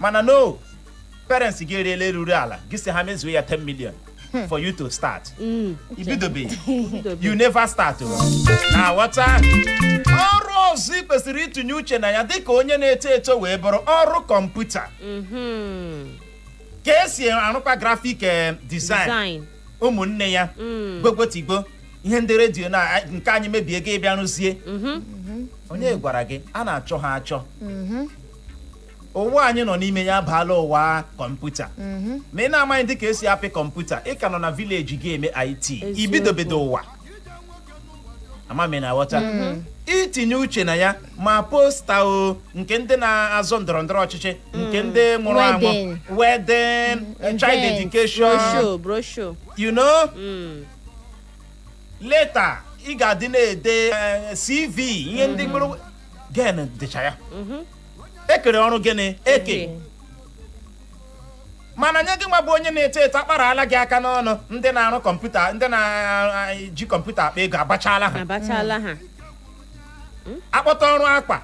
Mana no, parents gị eriela eruru ala gị sị ha mezuo ya 10 million for you to start. Ibidobe. You never start. Na aghọta. Ọrụ ọzọ ị kwesịrị ịtụnye uche na ya dịka onye na-eto eto wee bụrụ ọrụ kọmputa. Ka esi arụkwa graphic design ụmụnne ya gwegwetigbo ihe ndị redio na nke anyị mebie ego ịbịa rụzie. Onye gwara gị a na-achọ ha achọ. Ụwa anyị nọ n'ime ya baala ụwa kọmputa. Ma ị na-amaghị dị ka esi apị kọmputa ị ka nọ na vileji gị eme IT ibidobedo ụwa. Amami na aghọta. Itinye uche na ya ma posta o nke ndị na-azọ ndọrọndọrọ ọchịchị nke ndị mụrụ amụ wedding child education brochure you know. Later ị ga-adị na-ede CV ihe ndị mụrụ gen dịcha ya. Ekere ọrụ gịnị eke. Mana nye gị nwa bụ onye na-eto eto akparala gị aka n'ọnụ ndị na-arụ kọmputa ndị na-eji kọmputa akpa ego agbachala ha. Akpọta ọrụ akpa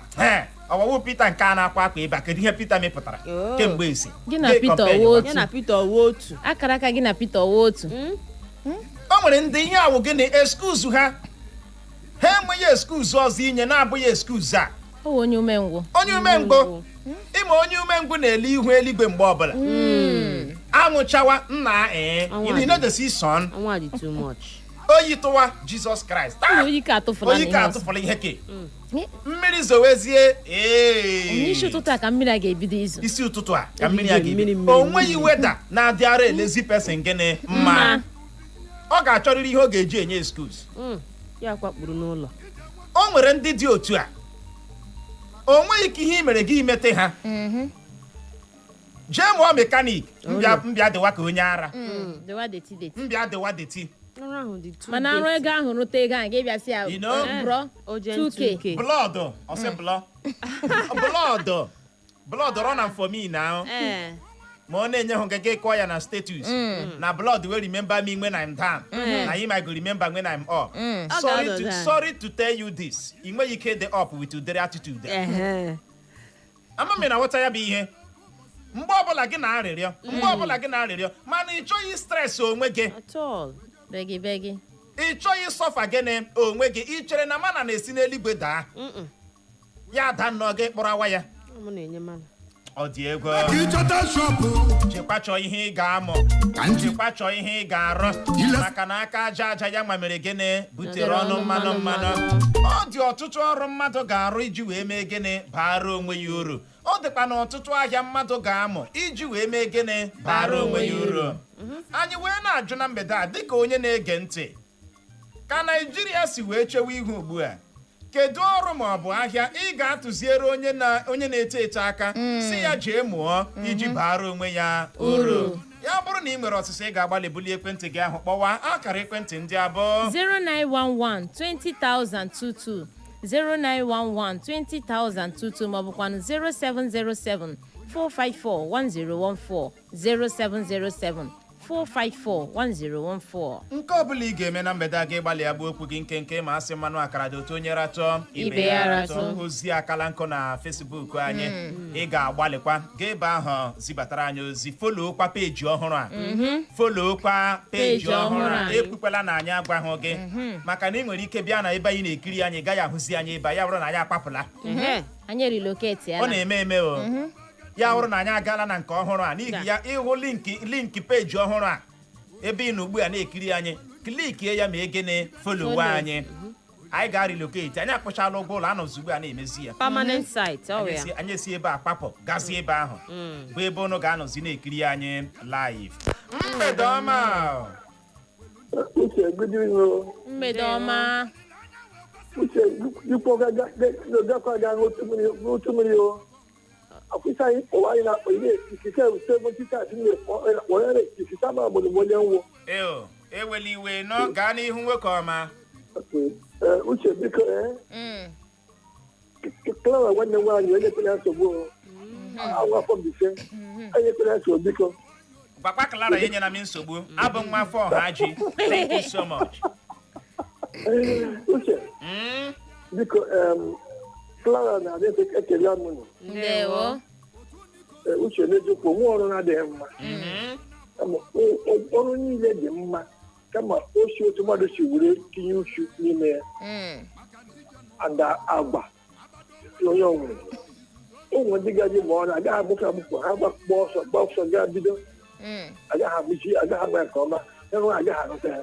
ọwụwụ Peter nke a na-akwa akpa ebe a kedu ihe Peter mepụtara kemgbe esi gị na Peter ọwa otu akara aka gị na Peter ọwa otu. O nwere ndị ihe awụ gị na excuse ha enweghị excuse ọzọ inye na-abụghị excuse a. Onye umengwụ ịma onye umengwụ na-ele ihu eluigwe mgbe ọbụla anwụchawa nna you know the season oyi tụwa Jesus Christ oyi ka atụfụla ihe ke mmiri zowezie isi ụtụtụ a ka mmiri a ga-ebido izu isi ụtụtụ a ka mmiri a ga-ebido. O nweghị weda na-adịara elezi person gịnị mma. Ọ ga-achọrịrị ihe ọ ga-eji enye excuse ya kwakpuru n'ụlọ. O nwere ndị dị otu a o nweghị ka ihe mere gị imete ha. Jee mụọ mekanik mbịa dịwa ka onye ara mbịa dịwa deti. Mana arụ ego ahụ rute ego ahụ ga-ebịasị ya bro 2K blood ọsị blood run am for me now. Ma ọ na-enye hụ nke kọọ ya na status na blood will remember me when I'm down na him I go remember when I'm up. Sorry to tell you this. I nweghị ike dị up with their attitude. Amami na ghọta ya bụ ihe mgbe ọbụla gị na-arịrịọ mana ị chọghị stress onwe gị. Begi ị chọghị sọfa gịnị onwe gị ị chere na mana na-esi n'eluigwe daa ya ada nnọọ gị kpọrọ awa ya. ọ dị ego chekwa chọọ ihe ị ga-amụ chekwa chọọ ihe ị ga-arụ maka na aka aja aja ya nwamere gịnị butere ọnụ mmanụ ọ dị ọtụtụ ọrụ mmadụ ga-arụ iji wee mee gịnị baara onwe ya uru ọ dịkwa na ọtụtụ ahịa mmadụ ga-amụ iji wee mee gịnị baara onwe ya uru anyị wee na-ajụ na mgbede a dịka onye na-ege ntị ka Naijiria si wee chewe ihu ugbu a kedu ọrụ ma ọ bụ ahịa ị ga-atụziere onye na-eto eto aka si ya jee mụọ iji baara onwe ya uru ya bụrụ na ị nwere ọsịsa ị ga-agbalị bulie ekwentị gị ahụ kpọwa akara ekwentị ndị abụọ 0911 20022 0911 20022 maọbụkwanụ 0707 454 1014 0707 454-1014. nke ọ bụla ị ga-eme na mgbede a ga-agbalị agba okwu gị nkenke ma asị mmanụ akara dị otu onye ratọ ibe ya ratọ ozi akala nkụ na Facebook anyị ị ga-agbalịkwa gaa ebe ahụ zibatara anyị ozi folokwa peji ọhụrụ a folokwa peji ọhụrụ a ekwekwala na anyị agwahụ gị maka na ị nwere ike bịa na ebe anyị na-ekiri anyị gaghị ahụzi anyị ebe ya bụrụ na anyị akpapụla anyị relocate ya ọ na-eme eme o ya hụrụ na anyị agaala na nke ọhụrụ a n'ihi ya ịhụ linki peji ọhụrụ a ebe ị nọ ugbu a na-ekiri anyị klikie ya ma egene folowa anyị ga-relocate anyị akpụchala ụgwọ ụlọ anọzi ugbu a na-emezi ya permanent site anyị esi ebe a kpapụ gazi ebe ahụ bụ ebe ụnụ ga-anọzi na-ekiri anyị live mgbede ọma mgbede ọma akwụsị anyị kpọwa anyị na-akpọ ihe ikike usoro tikati na-ekpọrere ikike ama obodo onye nwo ewela iwe nọ gaa n'ihu nwoke ọma uche biko Clara nwanne m nwaanyị enyekwela nsogbu afọ mbise enyekwela nsogbu biko gwakwa Clara enyela m nsogbu abụ nwa afọ ọha ji thank you so much uche biko Clara na-adị ekele ọmụnụ ndewo uche n'eziokwu onwe ọrụ na-adịghị mma ọrụ niile dị mma kama osi otu mmadụ si were tinye uchu n'ime ya ada agba onye ọnwere ụmụ ndị gaji ma ọ na-agaghị agbụpụ ha gbakpọ ọsọ gba ọsọ gaa bido agaghị abụchi agaghị agba nke ọma enwe agaghị arụta ya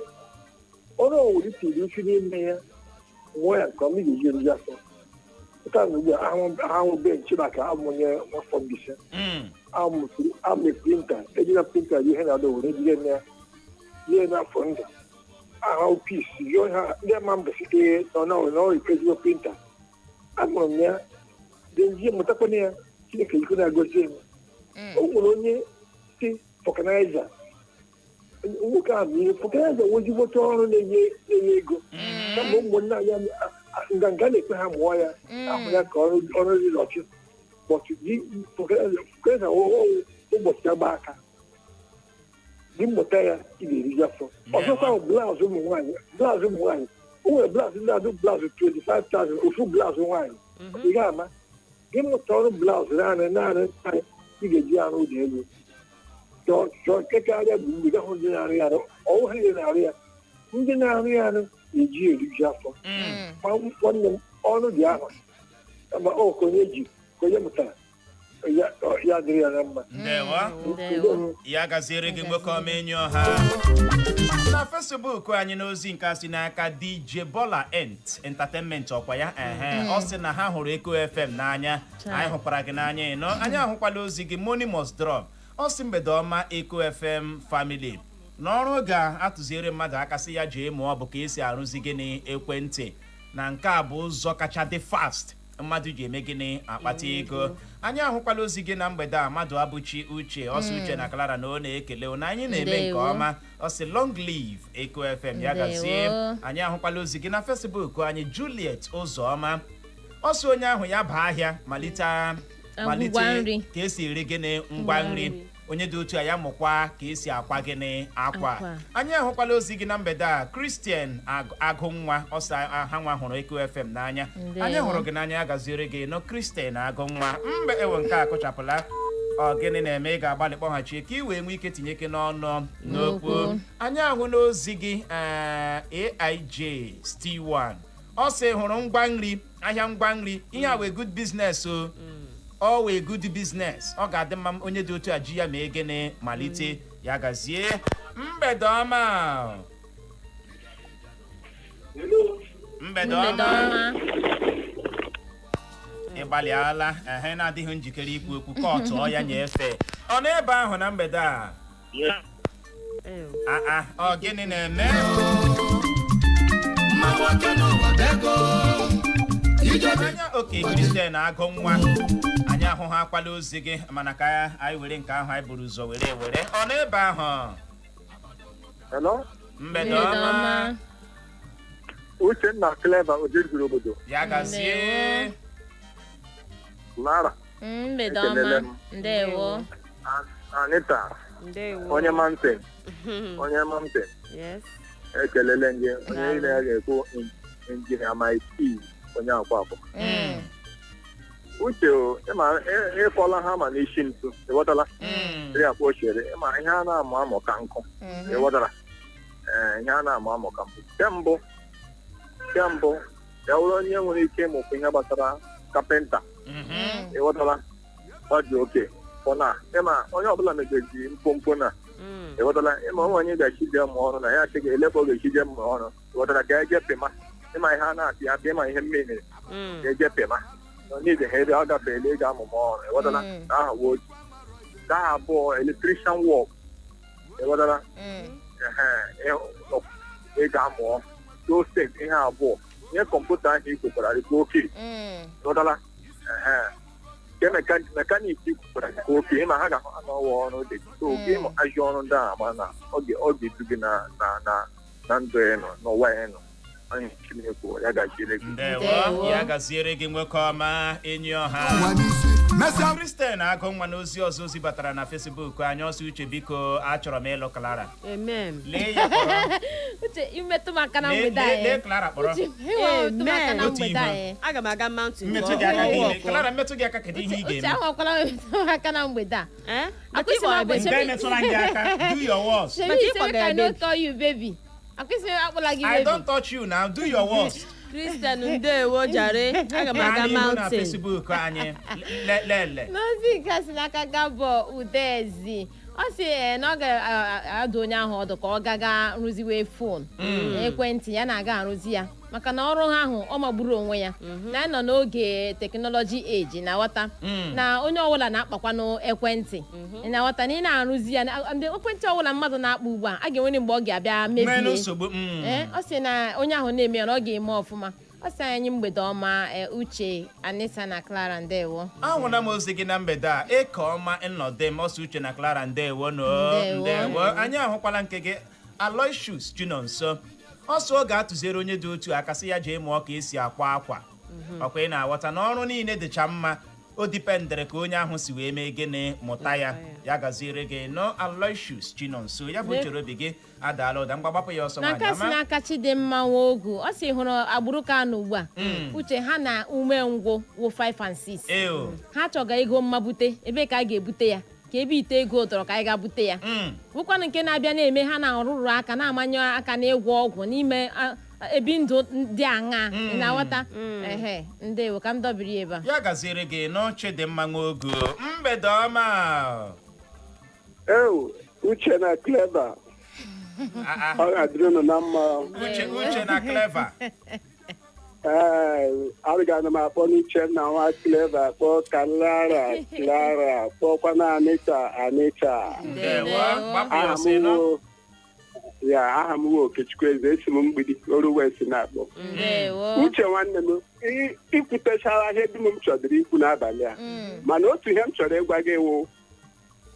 ọrụ owere tiri uchu n'ime ya nwụọ ya nke ọma ị ga-eji eruju afọ ugbu a ahụ benchi maka amụnye afọ mbise amụ printa ejina printa ihe na-adọ were jide na ihe n'afọ ndụ ahụ pis ndị ama mbesite nọ ezigbo printa amụrụ m ya denji mụtakwana ya Chineke iko na-agozi m o nwere onye si fọkanaiza nwoke ahụ ihe fọkanaiza wezigbote ọrụ na-enye ego kama ụmụnna ya nganga na-ekpe ha mụọ ya ahụ ya ka ọrụ riri ọchị fọkanaiza ụbọchị agba aka gị mmụta ya ị ga-eriju afọ ọzọkwa blaụzụ ụmụ nwaanyị o nwere blaụzụ ndị adụ blaụzụ 25,000 ofu blaụzụ nwaanyị ị ga-ama gị mụta ọrụ blaụzụ naanị ị ga-eji arụ ụlọ elu chọọ kekarịa bụ mgbe gahụ ndị na-arụ ya ọwụ ha na-arụ ya ndị na-arụ ya eji eriju afọ ma nwanne m ọrụ dị ahụ ma ka onye mụtara ya dịrị ya na mma ya gaziere gị nwoke ọma enyi ọha na Facebook anyị n'ozi nke asị n'aka DJ Bola Entertainment ọkwa ya ọ sị na ha hụrụ Eko FM n'anya anyị hụkwara gị n'anya ịnọ anyị ahụkwala ozi gị Money Must Drop ọ sị mgbede ọma Eko FM family n'ọrụ ga-atụziere mmadụ aka sị ya jee mụọ bụ ka esi arụzi gịnị ekwentị na nke a bụ ụzọ kacha dị fast mmadụ ji eme gịnị akpata ego anyị ahụkwala ozi gị na mgbede a mmadụ abụchi uche ọsị uche na Clara na ọ na-ekele na anyị na-eme nke ọma ọsị long live Eko FM ya gazie anyị ahụkwala ozi gị na Facebook anyị Juliet Ụzọma ọsị onye ahụ ya baa ahịa malite ka esi eri gịnị ngwa nri onye dị otu a ya mụkwa ka esi akwa gịnị akwa anyị ahụkwala ozi gị na mgbede a Christian Agụnwa ọsọ ha nwa hụrụ Eko FM n'anya anyị hụrụ gị n'anya ya gaziere gị nọ Christian Agụnwa mgbe ewe nke a kụchapụla ọ gịnị na-eme ị ga-agbalị kpọghachi ka ị wee nwee ike tinye ike n'ọnụ n'okwu anyị ahụ n'ozi gị AIJ Stewan ọ sị hụrụ ngwa nri ahịa ngwa nri ihe a wee good business ọ wee good business ọ ga-adị mma onye dị otu a ji ya mee gịnị malite ya gazie mgbede ọma mgbede ọma ịgbalịala ehe na-adịghị njikere ikwu okwu ka ọ tụọ ya nyefe ọ n'ebe ahụ na mgbede a ọ gịnị na-eme anya oke Kristian agụ nwa anyị ahụ ha akwala ozi gị mana ka anyị were nke ahụ anyị buru ụzọ were ọ n'ebe ahụ mgbede ọma Uchenna Clever Ojezuru obodo ya gazie Lara mgbede ọma ndewo Anita onye mountain ekelele gị onye niile ya ga-ekwu injinia Mike onye akwa akwa uche ịkọla ha ma n'isi ntu ịghọtala iri akpa ochere ịma ihe a na-amụ amụ ka nkụ ịghọtara ihe a na-amụ amụ ka nkụ kembụ ya wụrụ onye nwere ike ịmụkwu ihe gbasara kapịnta ịghọtala ọ dị oke na ịma onye ọbụla megozi mpompo na ịghọtala ịma onwe onye ga-echije mụ ọrụ na ya achịghị elebe ọ ga-echije mụ ọrụ ịghọtara ka eje pịma ịma ihe a na-apị apị ịma ihe mmiri ga-eje pịma n'ihi ha ebe ọ gafere ị ga-amụmụ ọrụ ịghọtala ka aha wuo oji ka aha abụọ electrician work ịghọtala ị ga-amụọ tostek ihe abụọ ihe kọmputa ahụ i kwekwara dịka oke ịghọtala nke mekaniki kwukwara dịka oke ịma ha ga-anọ ọwa ọrụ dị so oge ịmụ ajọ ọrụ ndị a ma na ọ ga-edu gị na ndụ ya nọ n'ụwa ya nọ ya gaziere gị nwoke ọma enyi ọha Kristian agụ nwa n'ozi ọzọ ozi batara na Facebook anyị ọsọ uche biko achọrọ m ịlụ Clara lee ya kpọrọ uche imetụ maka na mgbede anyị lee Clara kpọrọ aga m aga mountain Clara mmetụ gị aka kedu ihe ị ga-eme uche ahụkwala metụ aka na mgbede a mgbe metụla gị aka do your worst I don't tell you baby I don't touch you now. Do your worst. Christian ndewo jare aga m aga mountain na Facebook anyị lele n'ozi nke si n'aka Gabo Udezi ọ sị na ọ ga-adụ onye ahụ ọdụ ka ọ gaga rụziwe fon ekwentị ya na-aga arụzi ya maka na ọrụ ha ahụ ọ magburu onwe ya na anyị nọ n'oge teknọlọji eji na ghọta na onye ọbụla na-akpakwanụ ekwentị na ghọta na ị na-arụzi ya ndị ekwentị ọbụla mmadụ na-akpa ugbu a ga-enwere mgbe ọ ga-abịa mebie ọ sị na onye ahụ na-eme ya na ọ ga-eme ọfụma ọ sị anyị mgbede ọma Uche Anita na Clara ndewo ahụla m ozi gị na mgbede a eke ọma nnọdụ m ọsọ Uche na Clara ndewo ndewo anyị ahụkwala nke gị Aloysius Junior nso ọsọ ọ ga-atụziere onye dị otu aka sị ya jee mụọ ka esi akwa akwa ọkwa ị na-aghọta na ọrụ niile dịcha mma o dipendere ka onye ahụ si wee mee gịnị mụta ya gaziere gị no Aloysius Junior nso ya bụ chere obi gị adaala ụda mgbagbapụ ya ọsọ nwaanyị n'aka si n'aka Chidimma Nwogu ọ sị hụrụ agbụrụ ka nọ ugbu a uche ha na umengwụ wụ 5 and 6 ha chọga ego mmabute ebe ka a ga-ebute ya ka ebe ite ego dọrọ ka anyị ga-bute ya bụkwanụ nke na-abịa na-eme ha na ọrụrụ aka na-amanye aka na ịgwọ ọgwụ n'ime ebi ndụ dị aṅa na-aghọta ndewo ka m dobiri ebe a ya gaziere gị n'oche dị mma Nwogu mgbede ọma Uche na Clever ọ ga-adịrị unu na mma Uche na Clever arịgana m akpọ n'Uche na nwa Clever akpọ Clara kpọkwana Anita aha m nwe Okechukwu Eze esi m mgbidi oru west na-akpọ Uche nwanne m ikwutechara ihe dum m chọdịrị ikwu n'abalị a mana otu ihe m chọrọ ịgwa gị wụ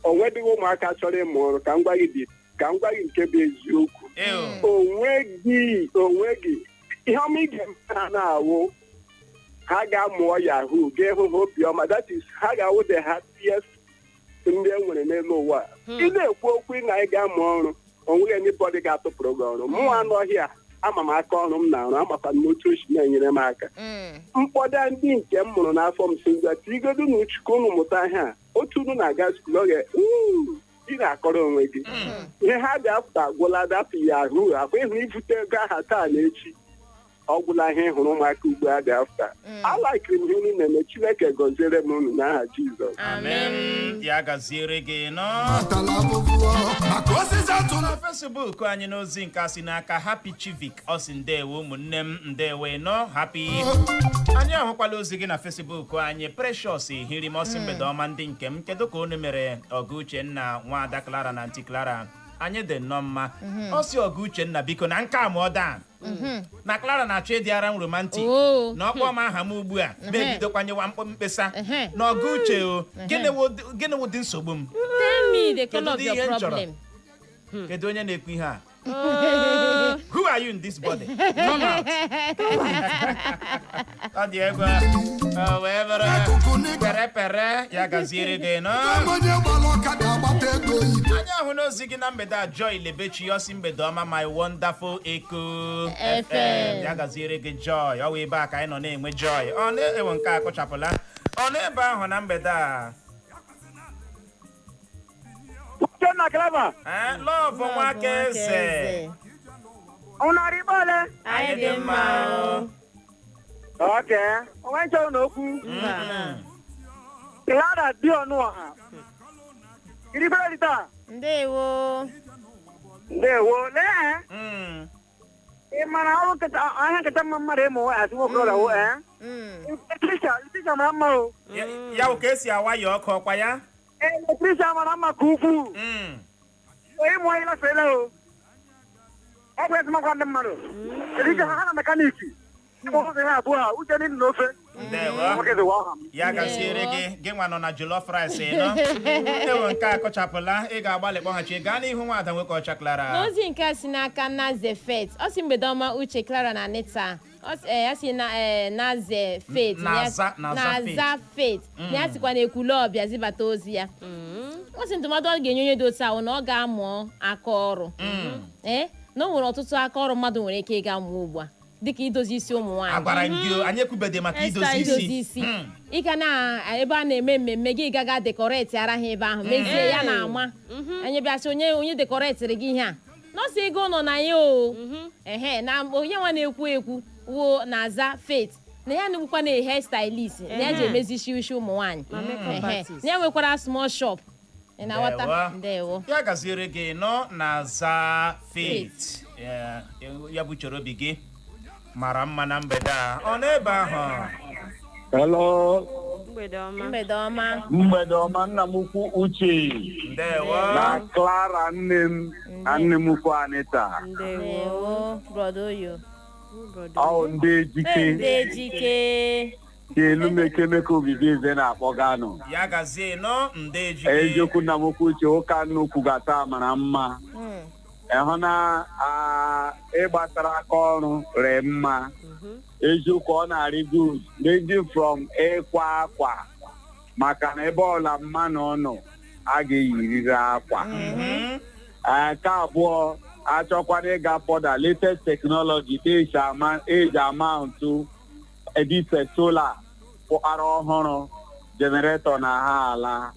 o nwedịghị ụmụaka chọrọ ịmụ ọrụ ka m gwa gị nke bụ eziokwu onwe gị ihe ọma ị ga-eme ha na-awụ ha ga-amụọ yahoo ga-ehụ ha obiọma that is ha ga-awụ the happiest ndị e nwere n'elu ụwa ị na-ekwu okwu na ị ga-amụ ọrụ onweghị anybody ga-atụpụrụ gị ọrụ mụ anọghị a ama m aka ọrụ m na-arụ amakwa m n'otu ochi na-enyere m aka mkpọda ndị nke m mụrụ n'afọ m si ngwa tigodu na uchukwu unu mụta ihe a otu unu na-aga skul oge ị na-akọrọ onwe gị ihe ha ga-apụta agwụla dapụ yahoo akwa ịhụ ibute ego aha taa na echi ọ gwụla ihe hụrụ ụmụaka ugbu a dị afta alaikiri m ihe unu na-eme Chineke gọziere m unu n'aha Jizọs amen ya gaziere gị nọ na Facebook anyị n'ozi nke si n'aka Happy Chivik ọ sị ndewo ụmụnne m ndewo nọ Happy anyị ahụkwala ozi gị na Facebook anyị Precious hiri m ọsị mgbede ọma ndị nke m kedu ka unu mere ọgụ Uchenna Nwaada Clara na Aunty Clara anyị dị nnọọ mma ọ sị ọgụ Uchenna biko na nke a ma ọ daa na Clara na-achọ ịdịara m romantic na ọkpọ m aha m ugbu a mebidokwanyewa mkpesa na ọgụ Uche o gịnị wụ dị nsogbu m Tell me the color of your problem. kedu onye na-ekwu ihe a who are you in this body come out ọ dị egwu wee bere pere ya gaziere gị nọ anyị ahụ n'ozi gị na mgbede a Joy Lebechi ọsị mgbede ọma my wonderful Echo FM ya gaziere gị Joy ọ wụ ebe a ka anyị nọ na-enwe Joy ọ na-ewe nke a kụchapụla ọ n'ebe ahụ na mgbede a Uchenna Clever love nwaka eze unu arịbọle Anyị dị mma. oke onwe nchọrọ n'okwu Clara dị ọnụ ọha iribere dị taa Ndewo. ndewo lee ị mara ọrụ ahịa nketa mma mmadụ ịmụ nwaanyị asị nwokorobịa wo Eletrisha mara mma o ya bụ ka esi awa ya ọkụ ọkwa ya Eletrisha mara mma ka ukwuu ịmụ anyị lafeela o ọ bụ ezimakwa ndị mmadụ Eletrisha ha na mekaniki ụmụnwoke ha abụọ a uche dị n'ofe ndewo ya gaziere gị nwa nọ na jollof rice nọ ewe nke a kọchapụla ị ga-agbalị kpọghachi gaa n'ihu nwaada nwoke ọcha Clara N'ozi nke a si n'aka Naze Faith ọ sị mgbede ọma Uche Clara na Anita ya si na Naze Faith Naza Faith na ya sikwa na ekwule ọbịa zibata ozi ya ọ sị ndụmọdụ ọ ga-enye onye dị otu ahụ na ọ ga-amụ aka ọrụ na o nwere ọtụtụ aka ọrụ mmadụ nwere ike ịga mụọ ugbu a dịka idozi isi ụmụ nwaanyị agwara gị anyị ekwubede maka idozi isi ịga na ebe a na-eme mmemme gị gaga dekoreti ara ha ebe ahụ mezie ya na ama anyị bịasị onye dekoretịrị gị ihe a nọọsụ ego nọ na ya o na onye nwa na-ekwu wo na-aza Faith na ya na-egbukwa na hair stylist na ya ji emezi isi ụmụ nwaanyị na ya nwekwara small shop na-aghọta ndewo ya gaziere gị nọ na-aza Faith ya buchere obi gị mara mma na mgbede a ọ n'ebe ahụ hello mgbede ọma nna m ukwu Uche ndewo na Clara nne m ukwu Anita ndewo brother Oyo ọ ndị ejike ka elu mekemeke obibi eze na-akpọganụ ya gazie nọ ndị ejike eziokwu nna m ukwu Uche ụka nnukwu gata mara mma ịhụ na ịgbasara aka ọrụ ree mma eziokwu ọ na-arị good ranging from ịkwa akwa maka na ebe ọla mmanụ nọ a ga-eyiriri akwa nke abụọ achọkwana ịga fọda latest technology eji amaụntụ edite sola pụkara ọhụrụ jeneretọ na ha ala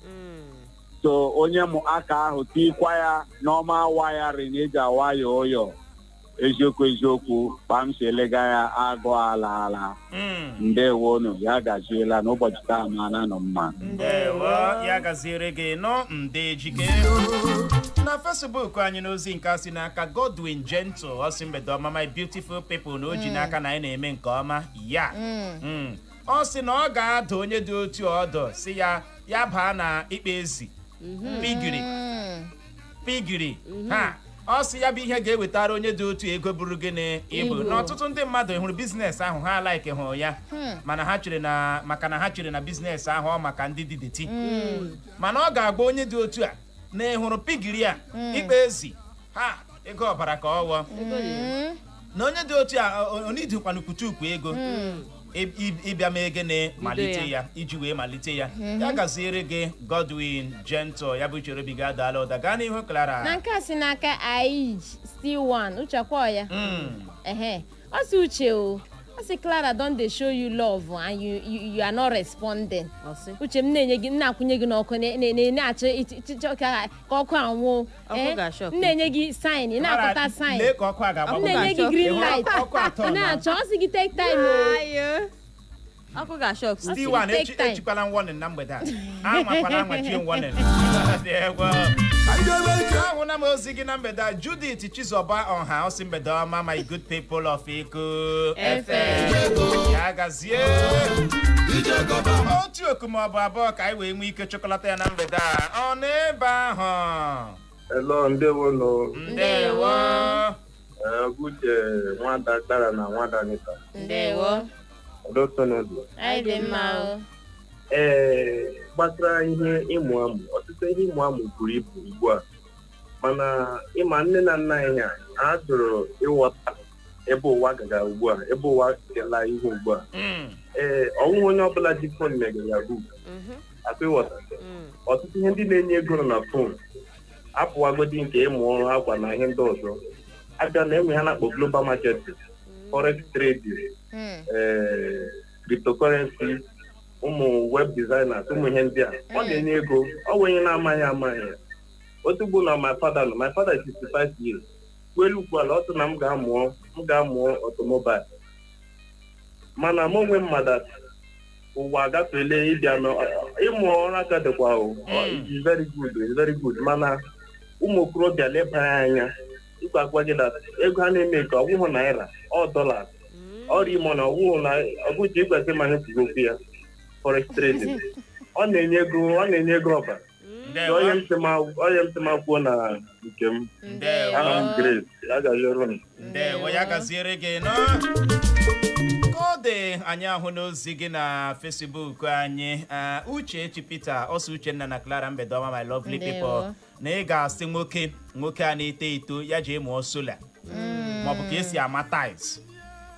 so onye mụ aka ahụ tikwa ya n'ọma wayarin eji awaya ụyọ eziokwu kpamsi elega ya agụ ala ndewonu ya gaziela n'ụbọchị taa mana nọ mma ndewo ya gaziere gị nọ ndị ejike na Facebook anyị n'ozi nke si n'aka Godwin Gentle ọ sị mgbede ọma my beautiful people na o ji n'aka na anyị na-eme nke ọma ya ọ sị na ọ ga-ada onye dị otu ọdụ si ya baa na ikpe ezi pigiri ha ọ sị ya bụ ihe ga-ewetara onye dị otu ego buru gịnị ibu na ọtụtụ ndị mmadụ hụrụ biznes ahụ ha like hụ ya mana ha chere na biznes ahụ ọ maka ndị dideti mana ọ ga-agba onye dị otu a na ịhụrụ pigiri a ikpe ezi ha ego ọbara ka ọ wụọ na onye dị otu a onidikwana ukwu ego ịbịa mee gịnị malite ya iji wee malite ya ya gaziere gị Godwin Gentle ya bụ chere bi ga-adala ụda gaa n'ihu Clara na nke a si n'aka still one Uche akwa ya ọ sị Uche o ọ Asi Clara don dey show you love and you are not responding. Uche m na-enye gị na-akwụnye gị n'ọkụ na-achọ ka ọkụ anwụ. Na-enye gị sign, ị na-akọta sign. Na-enye gị green light. Na-achọ ọ sị gị take time. Ọkụ ga-shock. Still one echikwala warning na mgbede a. Anwakwana anwachie warning. Ahụ na m ozi gị na mgbede a. Judith Chizoba ọha osi mgbede ọma, my good people of Iko FM. Ya gazie. Otu oku ma ọ bụ abụọ ka anyị wee nwee ike chọkọlata ya na mgbede a. Ọ n'ebe ahụ. Hello, ndewo no. Ndewo. Uche nwada Clara na nwada Anita. Ndewo. Anyị dị mma o. Gbasara ihe ịmụ amụ, ọtụtụ ihe ịmụ amụ buru ibu ugbu a, mana ịma nne na nna anyị ha jụrụ ịghọta ebe ụwa gaga ugbu a, ebe ụwa gala ihe ugbu a. Ọnwụghị onye ọbụla ji fon megara bụ akpa ịghọta. Ọtụtụ ihe ndị na-enye ego nọ na fon apụwagodi nke ịmụ ọrụ akwa na ihe ndị ọzọ. Abịa na enwe ha na-akpọ global market, forex trading, cryptocurrency, ụmụ web designers, ụmụ ihe ndị a. Ọ na-enye ego, ọ wenye na-amaghị. Otu bụ na my father is 65 years. Welu ugbu ala ọtụ na m ga-amụọ automobile. Mana m onwe mmadụ ụwa agafele ịbịa ịmụ ọrụ aka dịkwa it's very good. Mana ụmụ okorobịa leba anya ịgwa gị na ego ha na-eme ka ọ bụghị naira, ọ dollars. Ọrịa ime na ọgwụji ịgwasị ma nyepụgo okwu ya forex trading. Ọ na-enye ego ọba. Onye ntịmakwuo na nke m. Aha m Grace, ya gaziere m. Ndewo, ya gaziere gị nọ. Ọ dị anyị ahụ n'ozi gị na Facebook anyị. Uche Chipita, ọsọ Uchenna na Clara mgbede ọma, my lovely people. Na ị ga-asị nwoke a na-eto eto ya ji ịmụọ sola maọbụ ka esi ama tiles.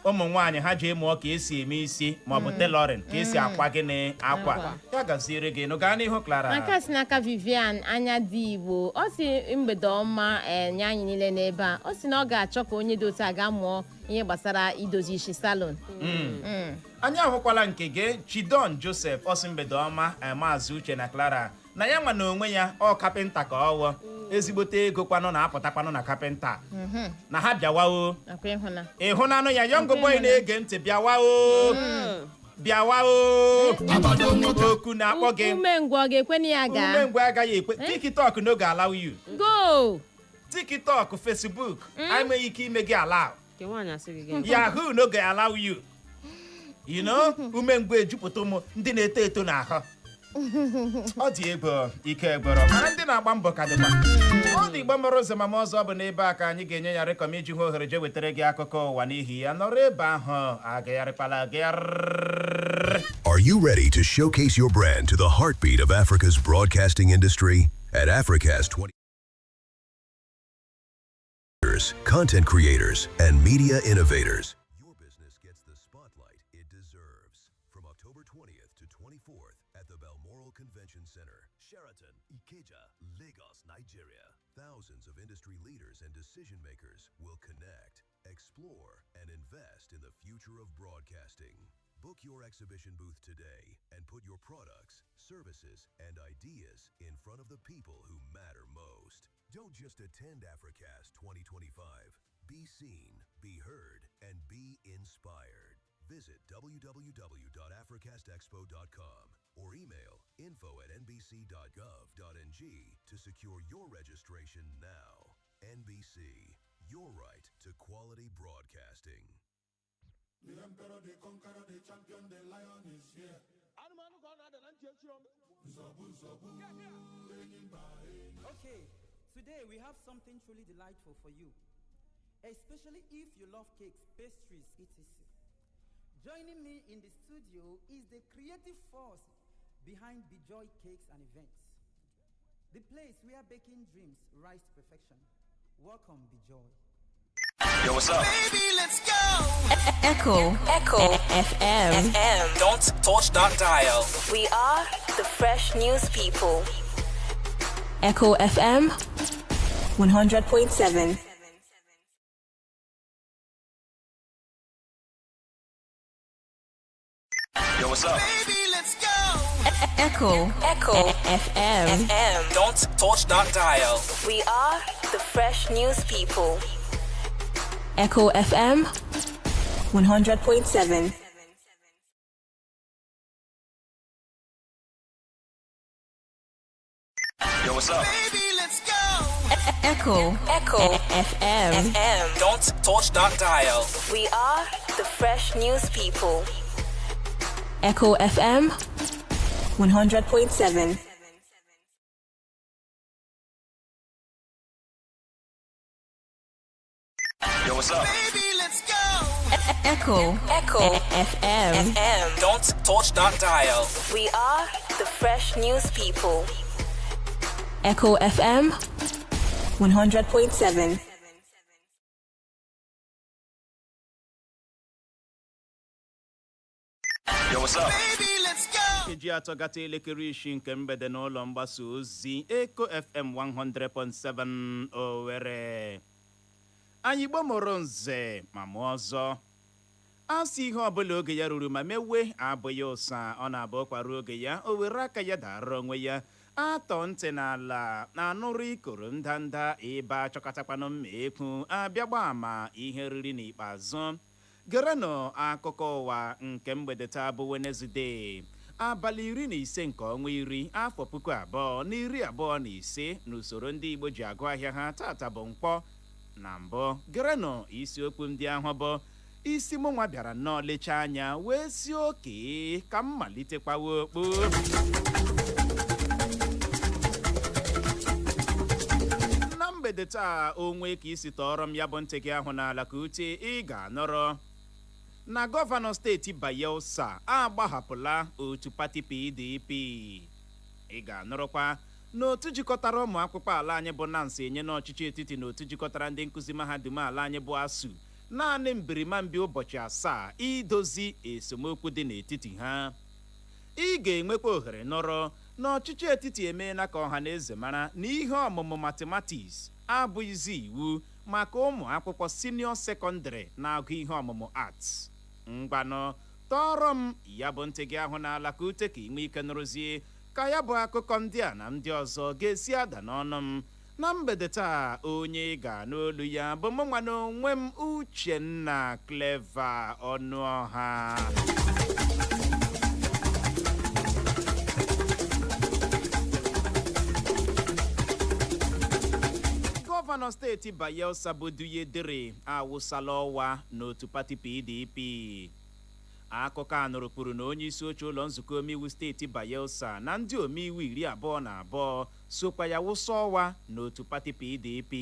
Ụmụ nwaanyị ha ji ịmụọ ka esi eme isi maọbụ tailoring ka esi akwa gịnị akwa. Ya gaziere gị nụ, gaa n'ihu Clara. Aka si n'aka Vivian anya dị Igbo, ọ si mgbede ọma nye anyị niile n'ebe a. Ọ si na ọ ga-achọ ka onye dị otu a ga mụọ ihe gbasara idozi isi salon. Anyị ahụkwala nke gị Chidon Joseph, ọ si mgbede ọma Maazị Uche na Clara na ya nwa na onwe ya ọ kapịnta ka ọwụ ezigbote ego kwanụ na-apụtakwanụ na kapịnta na ha bịawao. Ịhụnanụ ya young boy na-ege ntị bịawao oku na-akpọ gị. Umengwụ ọ ga-ekwe ya gaa? Umengwụ agaghị ekwe. TikTok no ga-allow you. Go! TikTok, Facebook enweghị ike ime gị allow. Yahoo no ga-allow you. You know, umengwụ ejupụta ụmụ ndị na-eto eto n'ahụ. Ọ dị ego ike gboro mana ndị na-agba mbọ ka dịkwa. Ọ dị Igbo mere ụzọ mama ọzọ bụ n'ebe a ka anyị ga-enye ya rekọm iji hụ ohere je wetara gị akụkọ ụwa n'ihi ya nọrọ ebe ahụ agagharịkwala agagharị. Are you ready to showcase your brand to the heartbeat of Africa's broadcasting industry? At Africast 20 content creators and media innovators. Your business gets the spotlight it deserves. From October 20th to 24th at the Balmoral Convention Center, Sheraton, Ikeja, Lagos, Nigeria. Thousands of industry leaders and decision makers will connect, explore, and invest in the future of broadcasting. Book your exhibition booth today and put your products, services, and ideas in front of the people who matter most. Don't just attend Africast 2025. Be seen, be heard, and be inspired. Visit www.africastexpo.com or email info@nbc.gov.ng to secure your registration now. NBC, your right to quality broadcasting. The emperor, the conqueror, the champion, the lion is here. Okay, today we have something truly delightful for you, especially if you love cakes, pastries, etc. Joining me in the studio is the creative force behind Bejoy Cakes and Events, the place where baking dreams rise to perfection. Welcome, Bejoy. Yo, what's up? Baby, let's go. Echo FM. Don't touch that dial. We are the fresh news people. Echo FM 100.7. what's up? Baby, let's go. Echo FM. Don't touch that dial. We are the fresh news people. Echo FM 100.7. Yo, what's up? Baby, let's go. Echo FM. Don't touch that dial. We are the fresh news people. Echo FM 100.7. Yo, what's up? Baby, let's go. Echo FM. Don't touch that dial. We are the fresh news people. Echo FM 100.7. Yo, what's up? Baby, let's go. Keji atọ gata elekere isi nke mgbede n'ụlọ mgbasa ozi Eko FM 100.7 Owerri. Anyị gbomoro nze ma mụọ ọzọ. Asị ihe ọbụla oge ya ruru ma mewe abụghị ụsa ọ na-abụ kwara oge ya o were aka ya dara onwe ya atọ ntị n'ala na-anụrụ ikoro ndanda ebe achọkatakwanụ mma ekwu abịagba ama ihe riri n'ikpeazụ. Gerenụ akụkọ ụwa nke mgbede taa bụ Wenezdee abalị 15 nke ọnwa 10 afọ 2025 n'usoro ndị Igbo ji agụ ahịa ha tata bụ Nkwọ. Na mbụ gerenụ isiokwu ndị ahụ bụ isi mụnwa bịara nnọọ lechaa anya wee si oke ka m malitekwawa okpu. Na mgbede taa onwe ka isi tọrọ m ya bụ ntị gị ahụ n'ala ka uche ị ga-anọrọ na gọvanọ steeti Bayelsa agbahapụla otu pati PDP. Ị ga-anọrọkwa n'otu jikọtara ụmụ akwụkwọ ala anyị bụ Nancy enye n'ọchịchị etiti na otu jikọtara ndị nkụzi mahadum ala anyị bụ ASU naanị mbirimambi ụbọchị 7 idozi esemokwu dị n'etiti ha. Ị ga-enwekwa ohere nọrọ n'ọchịchị etiti emeela ka ọha na eze mara na ihe ọmụmụ mathematics abụghịzi iwu maka ụmụ akwụkwọ senior secondary na-agụ ihe ọmụmụ arts. Ngwanụ tọrọ m ya bụ ntị gị ahụ n'ala ka ute ka inwe ike nụrụzie ka ya bụ akụkọ ndị a na ndị ọzọ ga-esi ada n'ọnụ m na mgbede taa. Onye ga n'olu ya bụ mụnwa na onwe m Uchenna Clever Ọnụọha. Gọvanọ steeti Bayelsa bụ Duyedere awụsala ọwa n'otu pati PDP. Akụkọ a nụrụ kwuru na onye isi oche ụlọ nzukọ omeiwu steeti Bayelsa na ndị omeiwu 22 sokwa ya wụsa ọwa n'otu pati PDP.